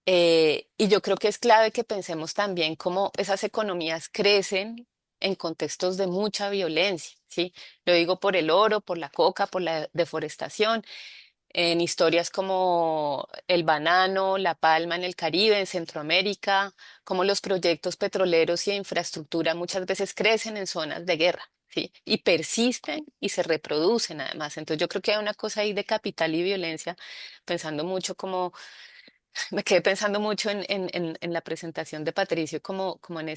Y yo creo que es clave que pensemos también cómo esas economías crecen en contextos de mucha violencia, ¿sí? Lo digo por el oro, por la coca, por la deforestación, en historias como el banano, la palma en el Caribe, en Centroamérica, como los proyectos petroleros y de infraestructura muchas veces crecen en zonas de guerra. ¿Sí? Y persisten y se reproducen además. Entonces yo creo que hay una cosa ahí de capital y violencia, pensando mucho como me quedé pensando mucho en la presentación de Patricio, como en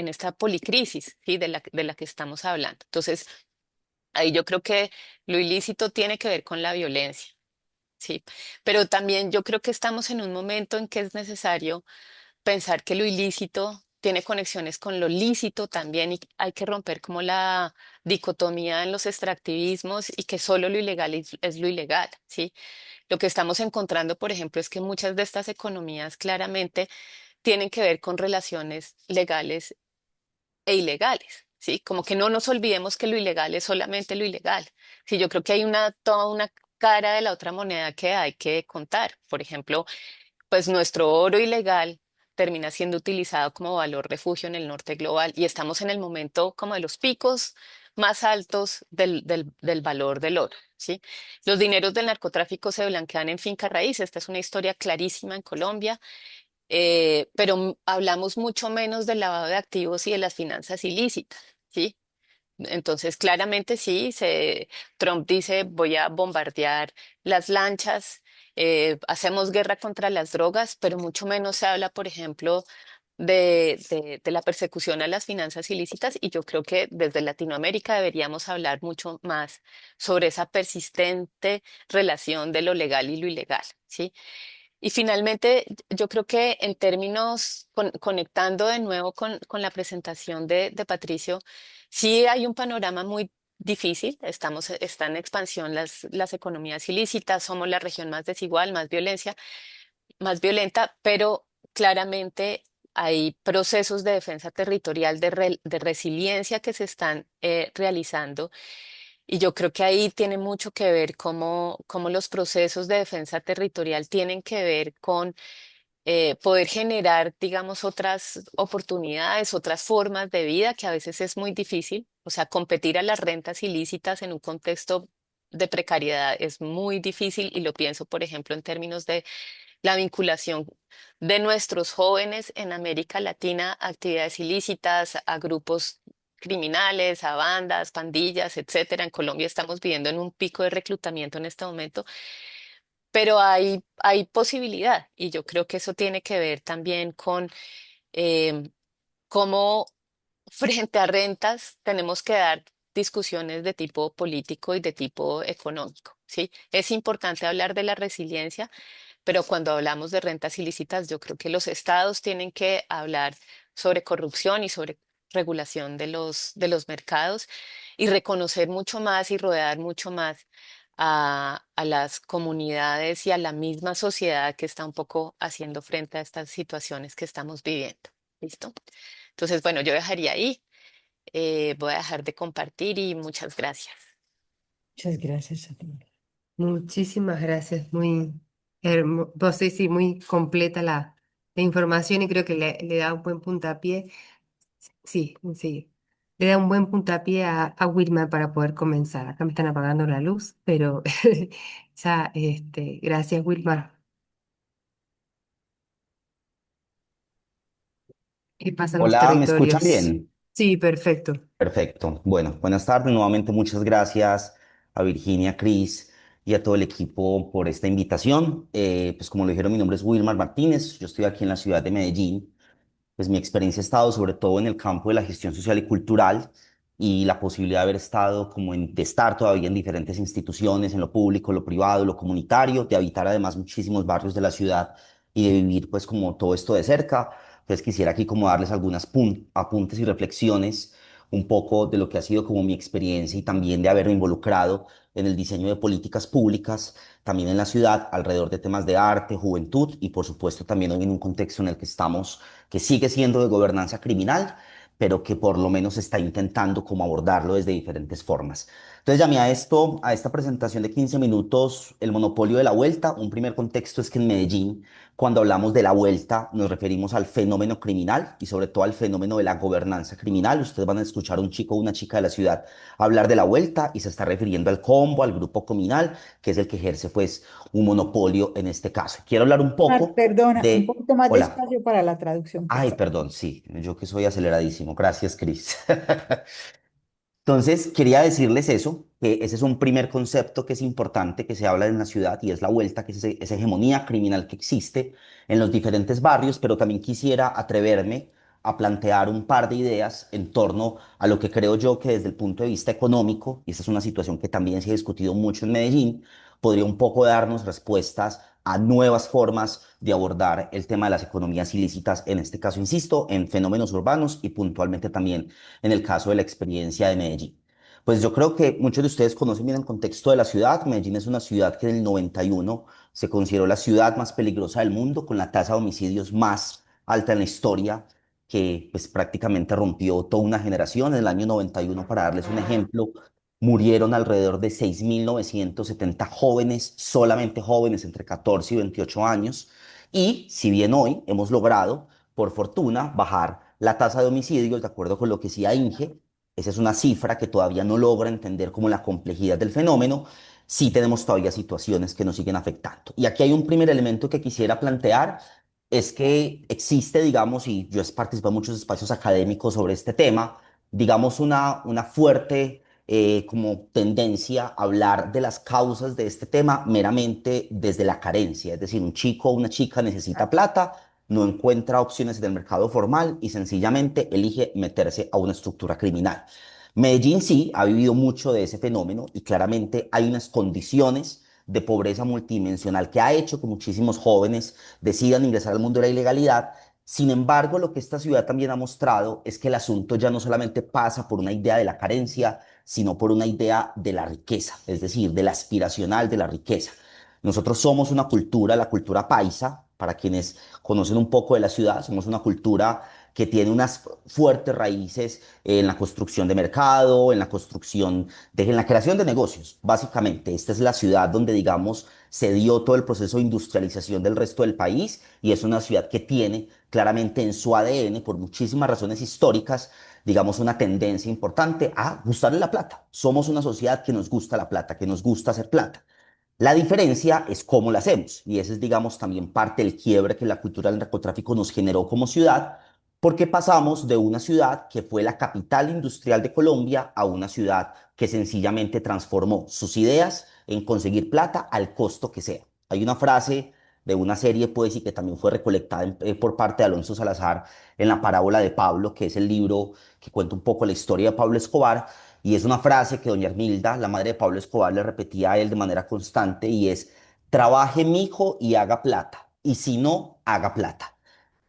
esta policrisis, ¿sí? De la que estamos hablando. Entonces, ahí yo creo que lo ilícito tiene que ver con la violencia, ¿sí? Pero también yo creo que estamos en un momento en que es necesario pensar que lo ilícito tiene conexiones con lo lícito también y hay que romper como la dicotomía en los extractivismos y que solo lo ilegal es lo ilegal, ¿sí? Lo que estamos encontrando, por ejemplo, es que muchas de estas economías claramente tienen que ver con relaciones legales e ilegales, ¿sí? Como que no nos olvidemos que lo ilegal es solamente lo ilegal. Sí, yo creo que hay toda una cara de la otra moneda que hay que contar. Por ejemplo, pues nuestro oro ilegal termina siendo utilizado como valor refugio en el norte global y estamos en el momento como de los picos más altos del valor del oro, ¿sí? Los dineros del narcotráfico se blanquean en finca raíz. Esta es una historia clarísima en Colombia, pero hablamos mucho menos del lavado de activos y de las finanzas ilícitas, ¿sí? Entonces, claramente sí, Trump dice, voy a bombardear las lanchas, hacemos guerra contra las drogas, pero mucho menos se habla, por ejemplo, de la persecución a las finanzas ilícitas y yo creo que desde Latinoamérica deberíamos hablar mucho más sobre esa persistente relación de lo legal y lo ilegal, ¿sí? Y finalmente, yo creo que en términos, conectando de nuevo con la presentación de Patricio, sí hay un panorama muy difícil. Están en expansión las economías ilícitas, somos la región más desigual, más violenta, pero claramente hay procesos de defensa territorial, de resiliencia que se están realizando y yo creo que ahí tiene mucho que ver cómo los procesos de defensa territorial tienen que ver con poder generar, digamos, otras oportunidades, otras formas de vida que a veces es muy difícil. O sea, competir a las rentas ilícitas en un contexto de precariedad es muy difícil y lo pienso, por ejemplo, en términos de la vinculación de nuestros jóvenes en América Latina a actividades ilícitas, a grupos criminales, a bandas, pandillas, etcétera. En Colombia estamos viviendo en un pico de reclutamiento en este momento, pero hay posibilidad y yo creo que eso tiene que ver también con em, cómo frente a rentas tenemos que dar discusiones de tipo político y de tipo económico, ¿sí? Es importante hablar de la resiliencia, pero cuando hablamos de rentas ilícitas, yo creo que los estados tienen que hablar sobre corrupción y sobre regulación de los mercados y reconocer mucho más y rodear mucho más a las comunidades y a la misma sociedad que está un poco haciendo frente a estas situaciones que estamos viviendo. ¿Listo? Entonces, bueno, yo dejaría ahí. Voy a dejar de compartir y muchas gracias. Muchas gracias a ti. Muchísimas gracias, muy hermoso, sí, sí, muy completa la información y creo que le da un buen puntapié, sí, sí, le da un buen puntapié a Wilma para poder comenzar. Acá me están apagando la luz, pero ya, gracias Wilma. ¿Qué pasa en los Hola, ¿me escuchan territorios? bien? Sí, perfecto. Perfecto. Bueno, buenas tardes. Nuevamente muchas gracias a Virginia, Cris y a todo el equipo por esta invitación. Pues como lo dijeron, mi nombre es Wilmar Martínez. Yo estoy aquí en la ciudad de Medellín. Pues mi experiencia ha estado sobre todo en el campo de la gestión social y cultural y la posibilidad de haber estado de estar todavía en diferentes instituciones, en lo público, lo privado, lo comunitario, de habitar además muchísimos barrios de la ciudad y de vivir pues como todo esto de cerca. Entonces quisiera aquí como darles algunas apuntes y reflexiones un poco de lo que ha sido como mi experiencia y también de haberme involucrado en el diseño de políticas públicas, también en la ciudad, alrededor de temas de arte, juventud y por supuesto también hoy en un contexto en el que estamos, que sigue siendo de gobernanza criminal, pero que por lo menos está intentando como abordarlo desde diferentes formas. Entonces llamé a esto, a esta presentación de 15 minutos, el monopolio de la vuelta. Un primer contexto es que en Medellín, cuando hablamos de la vuelta, nos referimos al fenómeno criminal y sobre todo al fenómeno de la gobernanza criminal. Ustedes van a escuchar a un chico o una chica de la ciudad hablar de la vuelta y se está refiriendo al combo, al grupo comunal, que es el que ejerce pues un monopolio en este caso. Quiero hablar un poco Perdona, un de... poquito más Hola. despacio para la traducción, por Ay, favor. perdón, sí, yo que soy aceleradísimo. Gracias, Cris. Entonces, quería decirles eso, que ese es un primer concepto que es importante que se habla en la ciudad y es la vuelta, que es esa hegemonía criminal que existe en los diferentes barrios, pero también quisiera atreverme a plantear un par de ideas en torno a lo que creo yo que desde el punto de vista económico, y esta es una situación que también se ha discutido mucho en Medellín, podría un poco darnos respuestas a nuevas formas de abordar el tema de las economías ilícitas, en este caso, insisto, en fenómenos urbanos y puntualmente también en el caso de la experiencia de Medellín. Pues yo creo que muchos de ustedes conocen bien el contexto de la ciudad. Medellín es una ciudad que en el 91 se consideró la ciudad más peligrosa del mundo, con la tasa de homicidios más alta en la historia, que pues prácticamente rompió toda una generación. En el año 91, para darles un ejemplo, murieron alrededor de 6.970 jóvenes, solamente jóvenes entre 14 y 28 años. Y si bien hoy hemos logrado, por fortuna, bajar la tasa de homicidios, de acuerdo con lo que decía INGE, esa es una cifra que todavía no logra entender como la complejidad del fenómeno, sí tenemos todavía situaciones que nos siguen afectando. Y aquí hay un primer elemento que quisiera plantear, es que existe, digamos, y yo he participado en muchos espacios académicos sobre este tema, digamos, una fuerte como tendencia a hablar de las causas de este tema meramente desde la carencia, es decir, un chico o una chica necesita plata, no encuentra opciones en el mercado formal y sencillamente elige meterse a una estructura criminal. Medellín sí ha vivido mucho de ese fenómeno y claramente hay unas condiciones de pobreza multidimensional que ha hecho que muchísimos jóvenes decidan ingresar al mundo de la ilegalidad. Sin embargo, lo que esta ciudad también ha mostrado es que el asunto ya no solamente pasa por una idea de la carencia, sino por una idea de la riqueza, es decir, de la aspiracional de la riqueza. Nosotros somos una cultura, la cultura paisa, para quienes conocen un poco de la ciudad, somos una cultura que tiene unas fuertes raíces en la construcción de mercado, en la creación de negocios, básicamente. Esta es la ciudad donde, digamos, se dio todo el proceso de industrialización del resto del país y es una ciudad que tiene claramente en su ADN, por muchísimas razones históricas, digamos, una tendencia importante a gustarle la plata. Somos una sociedad que nos gusta la plata, que nos gusta hacer plata. La diferencia es cómo la hacemos, y ese es, digamos, también parte del quiebre que la cultura del narcotráfico nos generó como ciudad, porque pasamos de una ciudad que fue la capital industrial de Colombia a una ciudad que sencillamente transformó sus ideas en conseguir plata al costo que sea. Hay una frase de una serie, pues, y que también fue recolectada por parte de Alonso Salazar en la parábola de Pablo, que es el libro que cuenta un poco la historia de Pablo Escobar, y es una frase que doña Armilda, la madre de Pablo Escobar, le repetía a él de manera constante y es, trabaje mi hijo y haga plata, y si no, haga plata.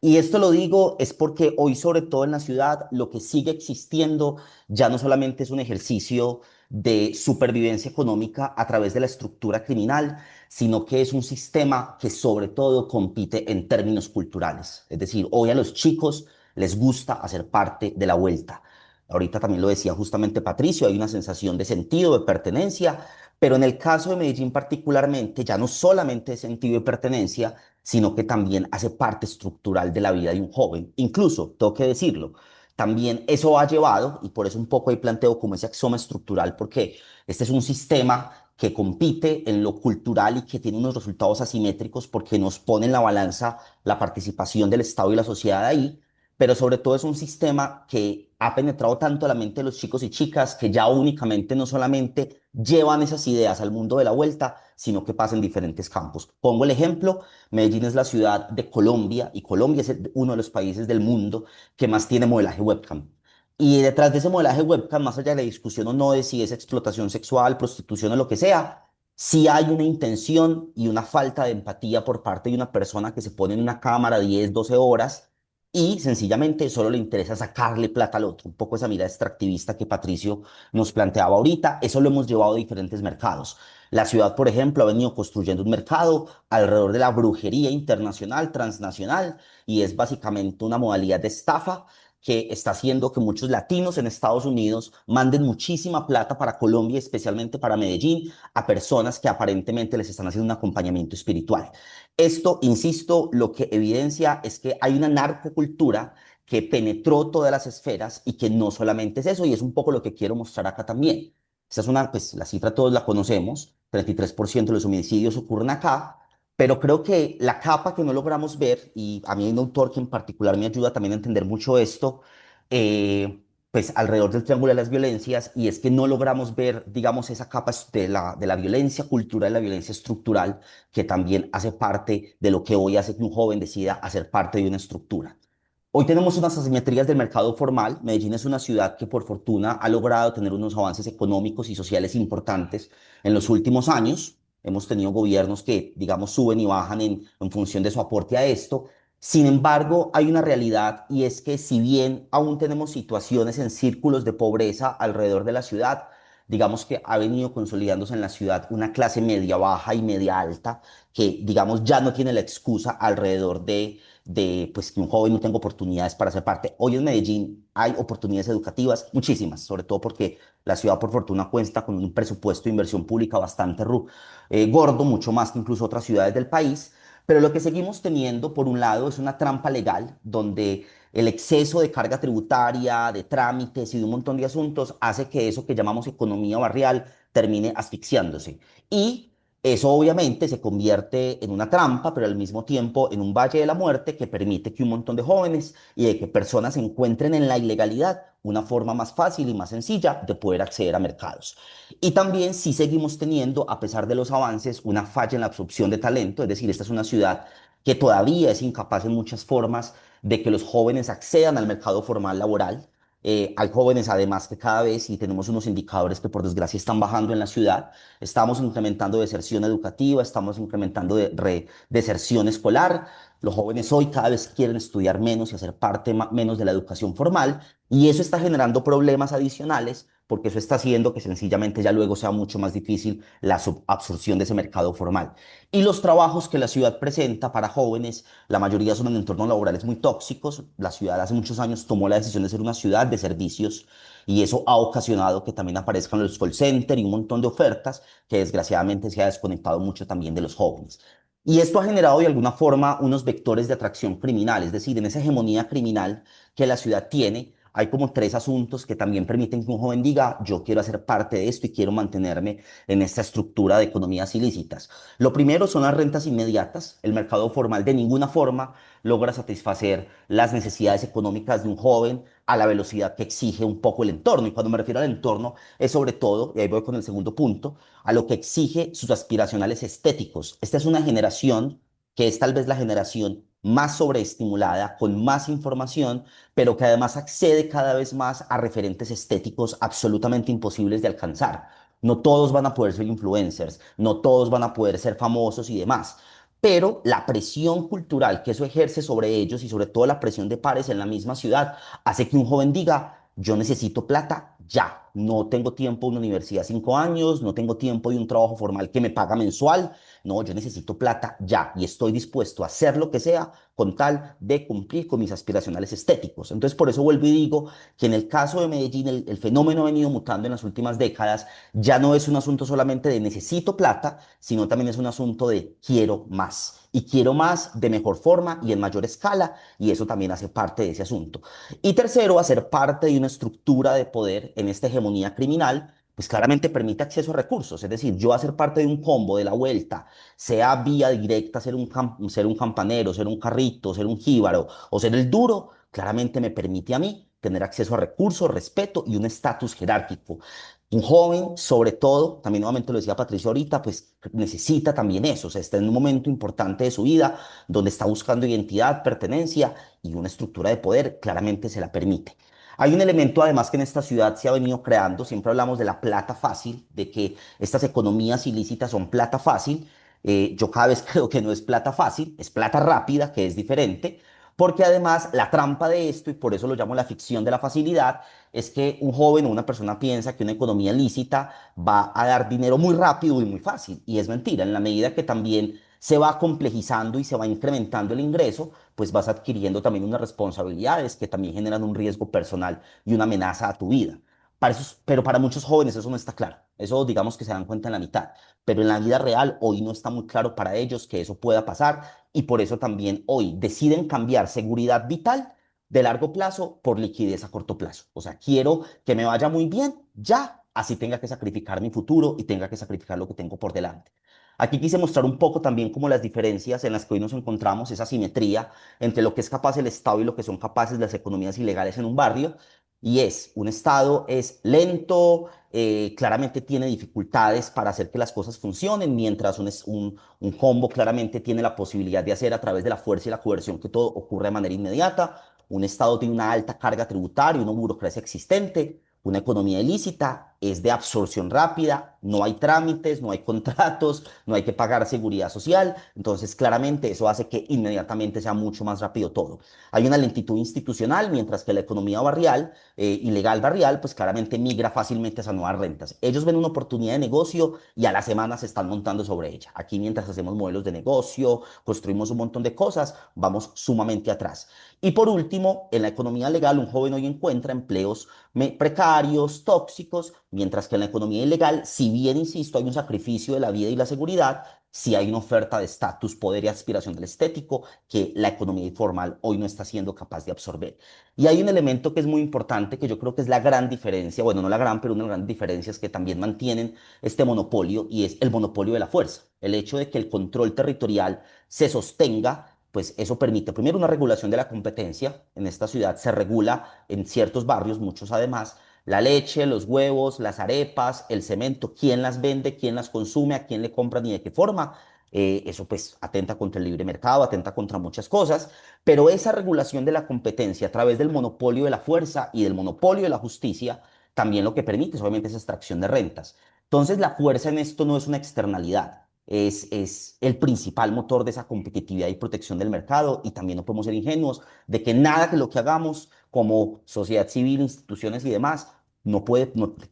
Y esto lo digo es porque hoy, sobre todo en la ciudad, lo que sigue existiendo ya no solamente es un ejercicio de supervivencia económica a través de la estructura criminal, sino que es un sistema que sobre todo compite en términos culturales. Es decir, hoy a los chicos les gusta hacer parte de la vuelta. Ahorita también lo decía justamente Patricio, hay una sensación de sentido, de pertenencia, pero en el caso de Medellín particularmente, ya no solamente de sentido de pertenencia, sino que también hace parte estructural de la vida de un joven. Incluso, tengo que decirlo, también eso ha llevado, y por eso un poco ahí planteo como ese axioma estructural, porque este es un sistema que compite en lo cultural y que tiene unos resultados asimétricos porque nos pone en la balanza la participación del Estado y la sociedad ahí, pero sobre todo es un sistema que ha penetrado tanto la mente de los chicos y chicas que ya únicamente no solamente llevan esas ideas al mundo de la vuelta, sino que pasan en diferentes campos. Pongo el ejemplo, Medellín es la ciudad de Colombia y Colombia es uno de los países del mundo que más tiene modelaje webcam. Y detrás de ese modelaje webcam, más allá de la discusión o no de si es explotación sexual, prostitución o lo que sea, sí hay una intención y una falta de empatía por parte de una persona que se pone en una cámara 10, 12 horas y sencillamente solo le interesa sacarle plata al otro. Un poco esa mirada extractivista que Patricio nos planteaba ahorita, eso lo hemos llevado a diferentes mercados. La ciudad, por ejemplo, ha venido construyendo un mercado alrededor de la brujería internacional, transnacional, y es básicamente una modalidad de estafa que está haciendo que muchos latinos en Estados Unidos manden muchísima plata para Colombia, especialmente para Medellín, a personas que aparentemente les están haciendo un acompañamiento espiritual. Esto, insisto, lo que evidencia es que hay una narcocultura que penetró todas las esferas y que no solamente es eso, y es un poco lo que quiero mostrar acá también. Esta es una, pues la cifra todos la conocemos, 33% de los homicidios ocurren acá, pero creo que la capa que no logramos ver, y a mí hay un autor que en particular me ayuda también a entender mucho esto, pues alrededor del triángulo de las violencias, y es que no logramos ver, digamos, esa capa de la violencia cultural, la violencia estructural, que también hace parte de lo que hoy hace que un joven decida hacer parte de una estructura. Hoy tenemos unas asimetrías del mercado formal. Medellín es una ciudad que por fortuna ha logrado tener unos avances económicos y sociales importantes en los últimos años. Hemos tenido gobiernos que, digamos, suben y bajan en función de su aporte a esto. Sin embargo, hay una realidad y es que si bien aún tenemos situaciones en círculos de pobreza alrededor de la ciudad, digamos que ha venido consolidándose en la ciudad una clase media baja y media alta que, digamos, ya no tiene la excusa alrededor de pues, que un joven no tenga oportunidades para ser parte. Hoy en Medellín hay oportunidades educativas, muchísimas, sobre todo porque la ciudad por fortuna cuenta con un presupuesto de inversión pública bastante gordo, mucho más que incluso otras ciudades del país. Pero lo que seguimos teniendo, por un lado, es una trampa legal donde el exceso de carga tributaria, de trámites y de un montón de asuntos hace que eso que llamamos economía barrial termine asfixiándose. Y eso obviamente se convierte en una trampa, pero al mismo tiempo en un valle de la muerte que permite que un montón de jóvenes y de que personas encuentren en la ilegalidad una forma más fácil y más sencilla de poder acceder a mercados. Y también sí seguimos teniendo, a pesar de los avances, una falla en la absorción de talento, es decir, esta es una ciudad que todavía es incapaz en muchas formas de que los jóvenes accedan al mercado formal laboral. Hay jóvenes además que cada vez, y tenemos unos indicadores que por desgracia están bajando en la ciudad, estamos incrementando deserción educativa, estamos incrementando deserción escolar. Los jóvenes hoy cada vez quieren estudiar menos y hacer parte menos de la educación formal, y eso está generando problemas adicionales porque eso está haciendo que sencillamente ya luego sea mucho más difícil la absorción de ese mercado formal. Y los trabajos que la ciudad presenta para jóvenes, la mayoría son en entornos laborales muy tóxicos. La ciudad hace muchos años tomó la decisión de ser una ciudad de servicios y eso ha ocasionado que también aparezcan los call centers y un montón de ofertas que desgraciadamente se ha desconectado mucho también de los jóvenes. Y esto ha generado de alguna forma unos vectores de atracción criminal, es decir, en esa hegemonía criminal que la ciudad tiene, hay como tres asuntos que también permiten que un joven diga, yo quiero hacer parte de esto y quiero mantenerme en esta estructura de economías ilícitas. Lo primero son las rentas inmediatas. El mercado formal de ninguna forma logra satisfacer las necesidades económicas de un joven a la velocidad que exige un poco el entorno. Y cuando me refiero al entorno es sobre todo, y ahí voy con el segundo punto, a lo que exige sus aspiracionales estéticos. Esta es una generación que es tal vez la generación más sobreestimulada, con más información, pero que además accede cada vez más a referentes estéticos absolutamente imposibles de alcanzar. No todos van a poder ser influencers, no todos van a poder ser famosos y demás, pero la presión cultural que eso ejerce sobre ellos y sobre todo la presión de pares en la misma ciudad hace que un joven diga, yo necesito plata ya, no tengo tiempo de una universidad 5 años, no tengo tiempo de un trabajo formal que me paga mensual, no, yo necesito plata ya y estoy dispuesto a hacer lo que sea con tal de cumplir con mis aspiracionales estéticos. Entonces, por eso vuelvo y digo que en el caso de Medellín el fenómeno ha venido mutando en las últimas décadas. Ya no es un asunto solamente de necesito plata, sino también es un asunto de quiero más. Y quiero más de mejor forma y en mayor escala, y eso también hace parte de ese asunto. Y tercero, hacer parte de una estructura de poder en esta hegemonía criminal, pues claramente permite acceso a recursos. Es decir, yo hacer parte de un combo de la vuelta, sea vía directa, ser un campanero, ser un carrito, ser un jíbaro o ser el duro, claramente me permite a mí tener acceso a recursos, respeto y un estatus jerárquico. Un joven, sobre todo, también nuevamente lo decía Patricio ahorita, pues necesita también eso, o sea, está en un momento importante de su vida donde está buscando identidad, pertenencia y una estructura de poder, claramente se la permite. Hay un elemento además que en esta ciudad se ha venido creando, siempre hablamos de la plata fácil, de que estas economías ilícitas son plata fácil. Yo cada vez creo que no es plata fácil, es plata rápida, que es diferente, Porque además la trampa de esto, y por eso lo llamo la ficción de la facilidad, es que un joven o una persona piensa que una economía lícita va a dar dinero muy rápido y muy fácil. Y es mentira, en la medida que también se va complejizando y se va incrementando el ingreso, pues vas adquiriendo también unas responsabilidades que también generan un riesgo personal y una amenaza a tu vida. Pero para muchos jóvenes eso no está claro. Eso digamos que se dan cuenta en la mitad. Pero en la vida real hoy no está muy claro para ellos que eso pueda pasar y por eso también hoy deciden cambiar seguridad vital de largo plazo por liquidez a corto plazo. O sea, quiero que me vaya muy bien ya, así tenga que sacrificar mi futuro y tenga que sacrificar lo que tengo por delante. Aquí quise mostrar un poco también como las diferencias en las que hoy nos encontramos, esa simetría entre lo que es capaz el Estado y lo que son capaces las economías ilegales en un barrio. Y un Estado es lento, claramente tiene dificultades para hacer que las cosas funcionen, mientras un combo claramente tiene la posibilidad de hacer a través de la fuerza y la coerción que todo ocurra de manera inmediata. Un Estado tiene una alta carga tributaria, una burocracia existente. Una economía ilícita es de absorción rápida, no hay trámites, no hay contratos, no hay que pagar seguridad social. Entonces, claramente eso hace que inmediatamente sea mucho más rápido todo. Hay una lentitud institucional, mientras que la economía barrial, ilegal barrial, pues claramente migra fácilmente a esas nuevas rentas. Ellos ven una oportunidad de negocio y a la semana se están montando sobre ella. Aquí, mientras hacemos modelos de negocio, construimos un montón de cosas, vamos sumamente atrás. Y por último, en la economía legal, un joven hoy encuentra empleos precarios, tóxicos, mientras que en la economía ilegal, si bien, insisto, hay un sacrificio de la vida y la seguridad, sí hay una oferta de estatus, poder y aspiración del estético que la economía informal hoy no está siendo capaz de absorber. Y hay un elemento que es muy importante, que yo creo que es la gran diferencia, bueno, no la gran, pero una de las grandes diferencias que también mantienen este monopolio, y es el monopolio de la fuerza. El hecho de que el control territorial se sostenga, pues eso permite primero una regulación de la competencia. En esta ciudad se regula en ciertos barrios, muchos además, la leche, los huevos, las arepas, el cemento, quién las vende, quién las consume, a quién le compran y de qué forma. Eso pues atenta contra el libre mercado, atenta contra muchas cosas, pero esa regulación de la competencia a través del monopolio de la fuerza y del monopolio de la justicia, también lo que permite es obviamente esa extracción de rentas. Entonces la fuerza en esto no es una externalidad, es el principal motor de esa competitividad y protección del mercado y también no podemos ser ingenuos de que nada que lo que hagamos como sociedad civil, instituciones y demás no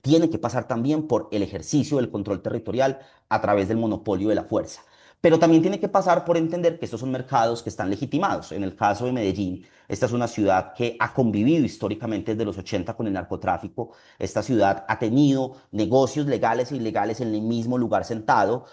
tiene que pasar también por el ejercicio del control territorial a través del monopolio de la fuerza. Pero también tiene que pasar por entender que estos son mercados que están legitimados. En el caso de Medellín, esta es una ciudad que ha convivido históricamente desde los 80 con el narcotráfico. Esta ciudad ha tenido negocios legales e ilegales en el mismo lugar sentado.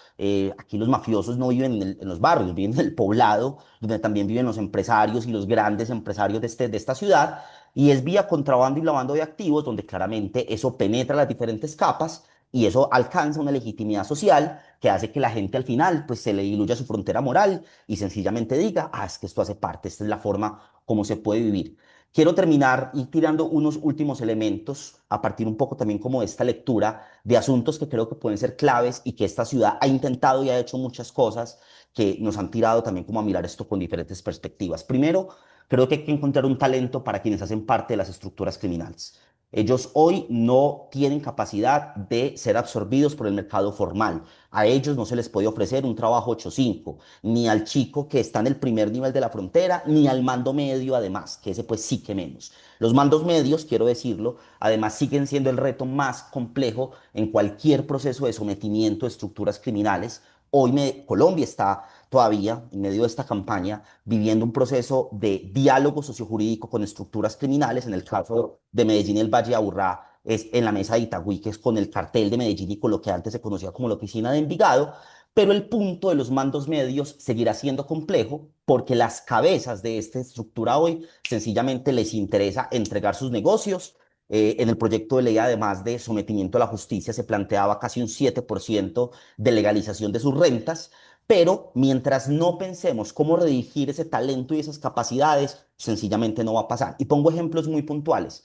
Aquí los mafiosos no viven en los barrios, viven en el poblado, donde también viven los empresarios y los grandes empresarios de esta ciudad. Y es vía contrabando y lavando de activos, donde claramente eso penetra las diferentes capas y eso alcanza una legitimidad social que hace que la gente al final pues se le diluya su frontera moral y sencillamente diga, es que esto hace parte, esta es la forma como se puede vivir. Quiero terminar y tirando unos últimos elementos a partir un poco también como de esta lectura de asuntos que creo que pueden ser claves y que esta ciudad ha intentado y ha hecho muchas cosas que nos han tirado también como a mirar esto con diferentes perspectivas. Primero, creo que hay que encontrar un talento para quienes hacen parte de las estructuras criminales. Ellos hoy no tienen capacidad de ser absorbidos por el mercado formal. A ellos no se les puede ofrecer un trabajo 8-5, ni al chico que está en el primer nivel de la frontera, ni al mando medio además, que ese pues sí que menos. Los mandos medios, quiero decirlo, además siguen siendo el reto más complejo en cualquier proceso de sometimiento de estructuras criminales. Hoy Colombia está todavía, en medio de esta campaña, viviendo un proceso de diálogo sociojurídico con estructuras criminales. En el caso de Medellín, el Valle de Aburrá es en la mesa de Itagüí, que es con el cartel de Medellín y con lo que antes se conocía como la oficina de Envigado. Pero el punto de los mandos medios seguirá siendo complejo porque las cabezas de esta estructura hoy sencillamente les interesa entregar sus negocios. En el proyecto de ley, además de sometimiento a la justicia, se planteaba casi un 7% de legalización de sus rentas, pero mientras no pensemos cómo redirigir ese talento y esas capacidades, sencillamente no va a pasar. Y pongo ejemplos muy puntuales.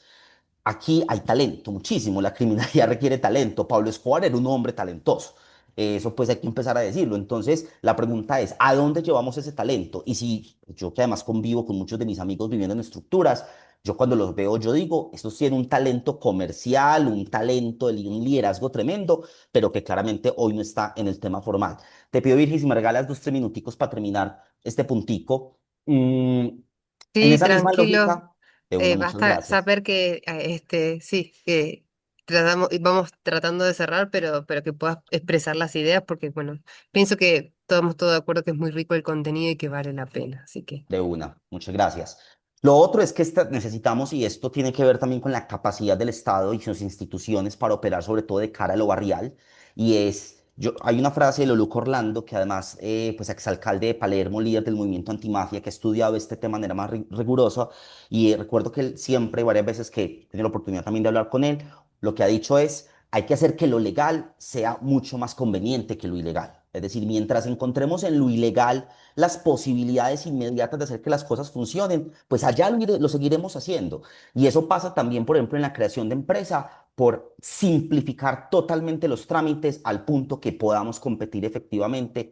Aquí hay talento, muchísimo. La criminalidad requiere talento. Pablo Escobar era un hombre talentoso. Eso pues hay que empezar a decirlo. Entonces, la pregunta es, ¿a dónde llevamos ese talento? Y si yo que además convivo con muchos de mis amigos viviendo en estructuras, yo cuando los veo, yo digo, estos tienen un talento comercial, un talento, un liderazgo tremendo, pero que claramente hoy no está en el tema formal. Te pido, Virgis, si me regalas 2, 3 minuticos para terminar este puntico. En Sí, esa misma tranquilo. lógica, de una, muchas Basta gracias. saber que sí, que tratamos, y vamos tratando de cerrar, pero que puedas expresar las ideas, porque bueno, pienso que estamos todos de acuerdo que es muy rico el contenido y que vale la pena. Así que De una, muchas gracias. Lo otro es que necesitamos, y esto tiene que ver también con la capacidad del Estado y sus instituciones para operar sobre todo de cara a lo barrial, y es, hay una frase de Loluco Orlando, que además, pues exalcalde de Palermo, líder del movimiento antimafia, que ha estudiado este tema de manera más rigurosa, y recuerdo que él siempre, varias veces que he tenido la oportunidad también de hablar con él, lo que ha dicho es, hay que hacer que lo legal sea mucho más conveniente que lo ilegal. Es decir, mientras encontremos en lo ilegal las posibilidades inmediatas de hacer que las cosas funcionen, pues allá lo seguiremos haciendo. Y eso pasa también, por ejemplo, en la creación de empresa, por simplificar totalmente los trámites al punto que podamos competir efectivamente,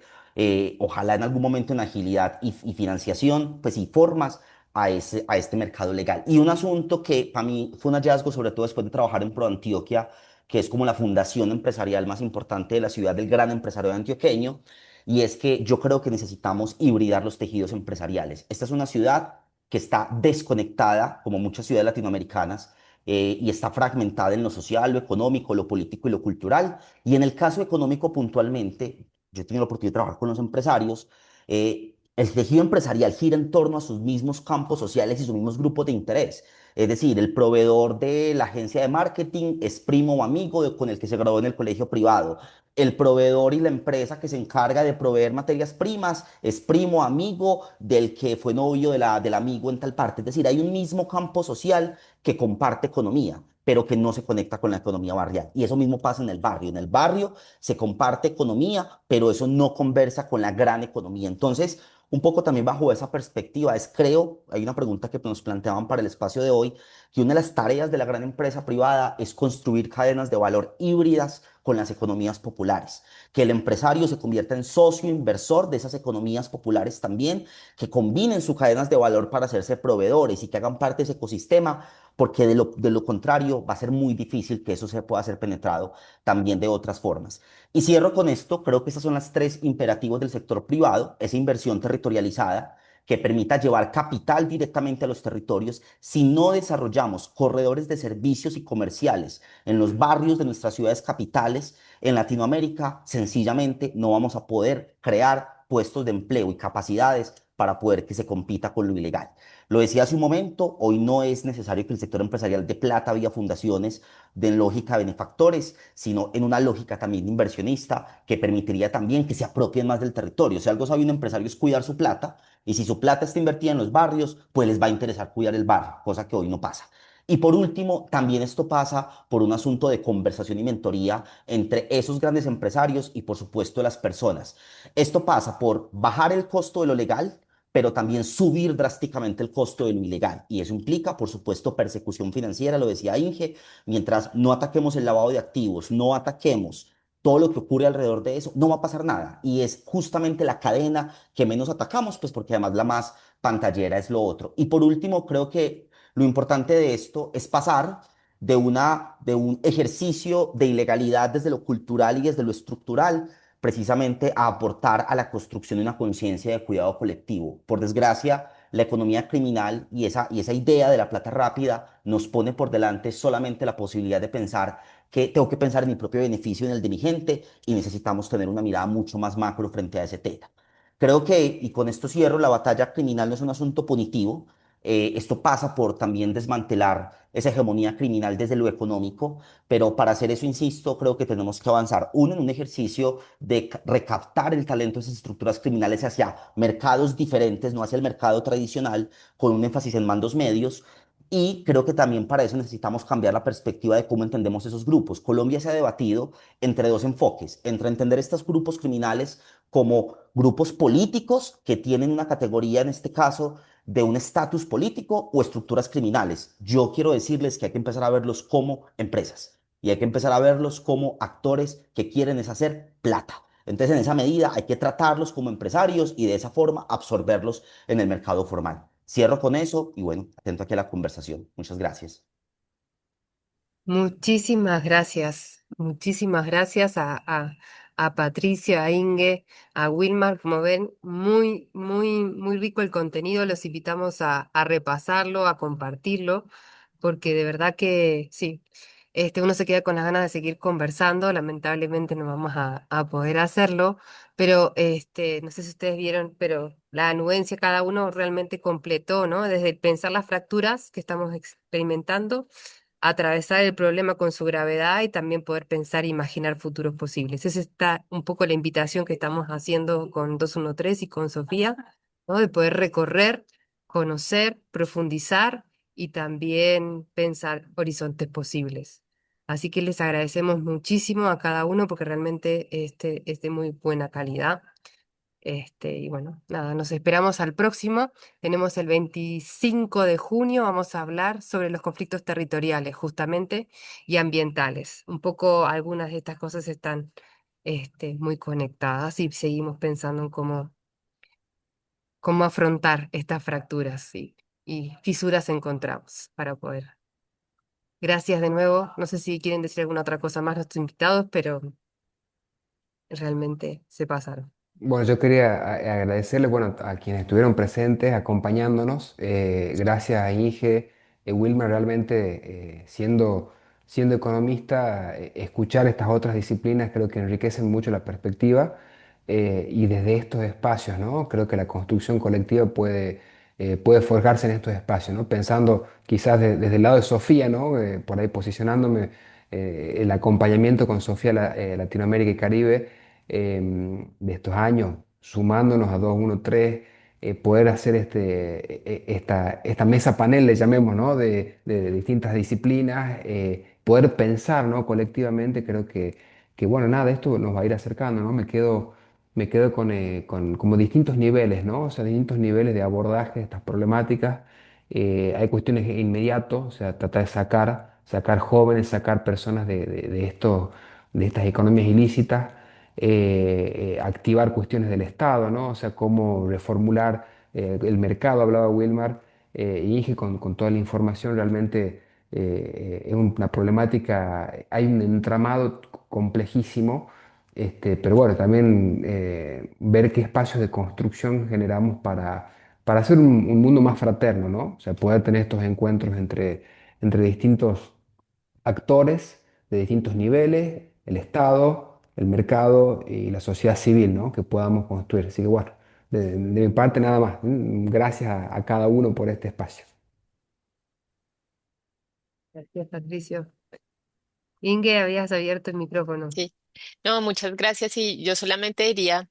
ojalá en algún momento en agilidad y financiación, pues y formas a este mercado legal. Y un asunto que para mí fue un hallazgo, sobre todo después de trabajar en ProAntioquia, que es como la fundación empresarial más importante de la ciudad del gran empresario antioqueño, y es que yo creo que necesitamos hibridar los tejidos empresariales. Esta es una ciudad que está desconectada, como muchas ciudades latinoamericanas, y está fragmentada en lo social, lo económico, lo político y lo cultural. Y en el caso económico puntualmente, yo he tenido la oportunidad de trabajar con los empresarios, el tejido empresarial gira en torno a sus mismos campos sociales y sus mismos grupos de interés. Es decir, el proveedor de la agencia de marketing es primo o amigo con el que se graduó en el colegio privado. El proveedor y la empresa que se encarga de proveer materias primas es primo, amigo del que fue novio del amigo en tal parte. Es decir, hay un mismo campo social que comparte economía, pero que no se conecta con la economía barrial. Y eso mismo pasa en el barrio. En el barrio se comparte economía, pero eso no conversa con la gran economía. Entonces, un poco también bajo esa perspectiva, creo, hay una pregunta que nos planteaban para el espacio de hoy, que una de las tareas de la gran empresa privada es construir cadenas de valor híbridas con las economías populares, que el empresario se convierta en socio inversor de esas economías populares también, que combinen sus cadenas de valor para hacerse proveedores y que hagan parte de ese ecosistema, porque de lo contrario va a ser muy difícil que eso se pueda ser penetrado también de otras formas. Y cierro con esto, creo que estas son las tres imperativos del sector privado, esa inversión territorializada que permita llevar capital directamente a los territorios. Si no desarrollamos corredores de servicios y comerciales en los barrios de nuestras ciudades capitales, en Latinoamérica, sencillamente no vamos a poder crear puestos de empleo y capacidades para poder que se compita con lo ilegal. Lo decía hace un momento, hoy no es necesario que el sector empresarial dé plata vía fundaciones de lógica de benefactores, sino en una lógica también inversionista que permitiría también que se apropien más del territorio. Si algo sabe un empresario es cuidar su plata, y si su plata está invertida en los barrios, pues les va a interesar cuidar el barrio, cosa que hoy no pasa. Y por último, también esto pasa por un asunto de conversación y mentoría entre esos grandes empresarios y por supuesto las personas. Esto pasa por bajar el costo de lo legal, pero también subir drásticamente el costo de lo ilegal. Y eso implica, por supuesto, persecución financiera, lo decía Inge, mientras no ataquemos el lavado de activos, no ataquemos todo lo que ocurre alrededor de eso, no va a pasar nada. Y es justamente la cadena que menos atacamos, pues porque además la más pantallera es lo otro. Y por último, creo que lo importante de esto es pasar de un ejercicio de ilegalidad desde lo cultural y desde lo estructural, precisamente a aportar a la construcción de una conciencia de cuidado colectivo. Por desgracia, la economía criminal y esa idea de la plata rápida nos pone por delante solamente la posibilidad de pensar que tengo que pensar en mi propio beneficio y en el de mi gente, y necesitamos tener una mirada mucho más macro frente a ese tema. Creo que, y con esto cierro, la batalla criminal no es un asunto punitivo. Esto pasa por también desmantelar esa hegemonía criminal desde lo económico, pero para hacer eso, insisto, creo que tenemos que avanzar, uno, en un ejercicio de recaptar el talento de esas estructuras criminales hacia mercados diferentes, no hacia el mercado tradicional, con un énfasis en mandos medios. Y creo que también para eso necesitamos cambiar la perspectiva de cómo entendemos esos grupos. Colombia se ha debatido entre dos enfoques, entre entender estos grupos criminales como grupos políticos que tienen una categoría, en este caso, de un estatus político o estructuras criminales. Yo quiero decirles que hay que empezar a verlos como empresas y hay que empezar a verlos como actores que quieren es hacer plata. Entonces, en esa medida, hay que tratarlos como empresarios y de esa forma absorberlos en el mercado formal. Cierro con eso y bueno, atento aquí a la conversación. Muchas gracias. muchísimas gracias. Muchísimas gracias a Patricia, a Inge, a Wilmar. Como ven, muy, muy, muy rico el contenido. Los invitamos a repasarlo, a compartirlo, porque de verdad que sí, uno se queda con las ganas de seguir conversando. Lamentablemente no vamos a poder hacerlo, pero no sé si ustedes vieron, pero la anuencia cada uno realmente completó, ¿no? Desde el pensar las fracturas que estamos experimentando, atravesar el problema con su gravedad y también poder pensar e imaginar futuros posibles. Esa está un poco la invitación que estamos haciendo con 213 y con Sofía, ¿no? De poder recorrer, conocer, profundizar y también pensar horizontes posibles. Así que les agradecemos muchísimo a cada uno porque realmente es de muy buena calidad. Y bueno, nada, nos esperamos al próximo. Tenemos el 25 de junio, vamos a hablar sobre los conflictos territoriales, justamente, y ambientales. Un poco algunas de estas cosas están, muy conectadas y seguimos pensando en cómo afrontar estas fracturas y fisuras encontramos para poder. Gracias de nuevo. No sé si quieren decir alguna otra cosa más nuestros invitados, pero realmente se pasaron. Bueno, yo quería agradecerles, bueno, a quienes estuvieron presentes, acompañándonos. Gracias a Inge, Wilmer, realmente siendo economista, escuchar estas otras disciplinas creo que enriquecen mucho la perspectiva y desde estos espacios, ¿no? Creo que la construcción colectiva puede forjarse en estos espacios, ¿no? Pensando quizás desde el lado de Sofía, ¿no? Por ahí posicionándome el acompañamiento con Sofía Latinoamérica y Caribe de estos años, sumándonos a 213, poder hacer esta mesa panel, le llamemos, ¿no? De distintas disciplinas, poder pensar, ¿no? Colectivamente, creo que, bueno, nada, esto nos va a ir acercando, ¿no? Me quedo con como distintos niveles, ¿no? O sea, distintos niveles de abordaje de estas problemáticas. Hay cuestiones inmediatas, o sea, tratar de sacar jóvenes, sacar personas de estas economías ilícitas, activar cuestiones del Estado, ¿no? O sea, cómo reformular el mercado, hablaba Wilmar, y Inge con toda la información, realmente es una problemática, hay un entramado complejísimo, pero bueno, también ver qué espacios de construcción generamos para hacer un mundo más fraterno, ¿no? O sea, poder tener estos encuentros entre distintos actores de distintos niveles, el Estado, el mercado y la sociedad civil, ¿no? Que podamos construir. Así que bueno, de mi parte nada más. Gracias a cada uno por este espacio. Gracias, Patricio. Inge, habías abierto el micrófono. Sí. No, muchas gracias y yo solamente diría,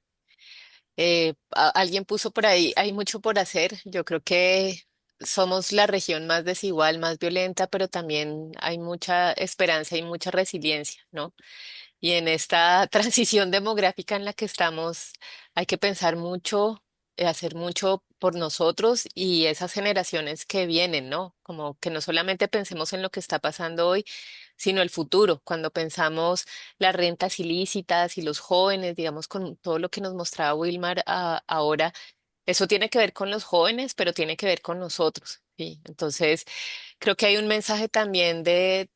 alguien puso por ahí, hay mucho por hacer. Yo creo que somos la región más desigual, más violenta, pero también hay mucha esperanza y mucha resiliencia, ¿no? Y en esta transición demográfica en la que estamos, hay que pensar mucho, hacer mucho por nosotros y esas generaciones que vienen, ¿no? Como que no solamente pensemos en lo que está pasando hoy, sino el futuro. Cuando pensamos las rentas ilícitas y los jóvenes, digamos, con todo lo que nos mostraba Wilmar ahora, eso tiene que ver con los jóvenes, pero tiene que ver con nosotros. ¿Sí? Entonces, creo que hay un mensaje también de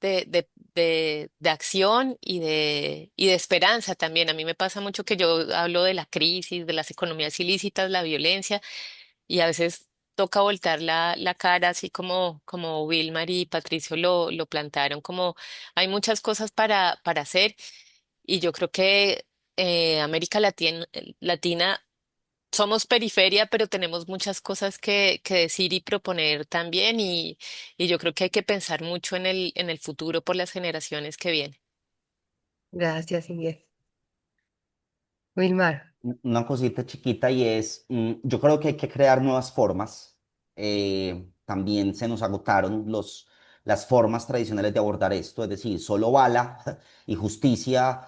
acción y de esperanza también. A mí me pasa mucho que yo hablo de la crisis, de las economías ilícitas, la violencia, y a veces toca voltar la cara, así como Wilmar y Patricio lo plantearon, como hay muchas cosas para hacer, y yo creo que América Latina somos periferia, pero tenemos muchas cosas que decir y proponer también, y yo creo que hay que pensar mucho en el futuro por las generaciones que vienen. Gracias, Inge. Wilmar. Una cosita chiquita y es, yo creo que hay que crear nuevas formas. También se nos agotaron las formas tradicionales de abordar esto, es decir, solo bala y justicia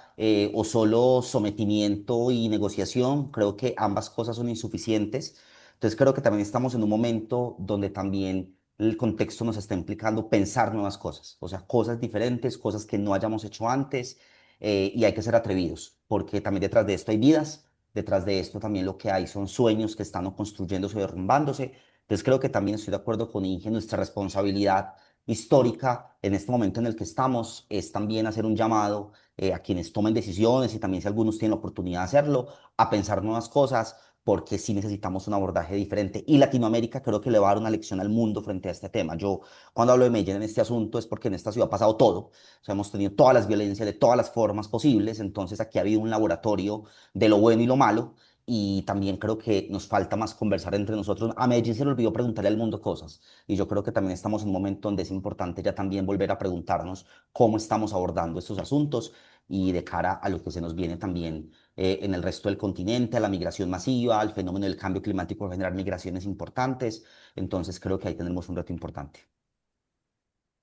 o solo sometimiento y negociación. Creo que ambas cosas son insuficientes. Entonces creo que también estamos en un momento donde también el contexto nos está implicando pensar nuevas cosas, o sea, cosas diferentes, cosas que no hayamos hecho antes, y hay que ser atrevidos, porque también detrás de esto hay vidas. Detrás de esto también lo que hay son sueños que están o construyéndose o derrumbándose. Entonces creo que también estoy de acuerdo con Inge, nuestra responsabilidad histórica en este momento en el que estamos es también hacer un llamado a quienes tomen decisiones y también si algunos tienen la oportunidad de hacerlo, a pensar nuevas cosas, porque sí necesitamos un abordaje diferente. Y Latinoamérica creo que le va a dar una lección al mundo frente a este tema. Yo cuando hablo de Medellín en este asunto es porque en esta ciudad ha pasado todo. O sea, hemos tenido todas las violencias de todas las formas posibles, entonces aquí ha habido un laboratorio de lo bueno y lo malo. Y también creo que nos falta más conversar entre nosotros. A Medellín se le olvidó preguntarle al mundo cosas. Y yo creo que también estamos en un momento donde es importante ya también volver a preguntarnos cómo estamos abordando estos asuntos y de cara a lo que se nos viene también en el resto del continente, a la migración masiva, al fenómeno del cambio climático va a generar migraciones importantes. Entonces creo que ahí tenemos un reto importante.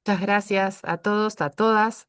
Muchas gracias a todos, a todas.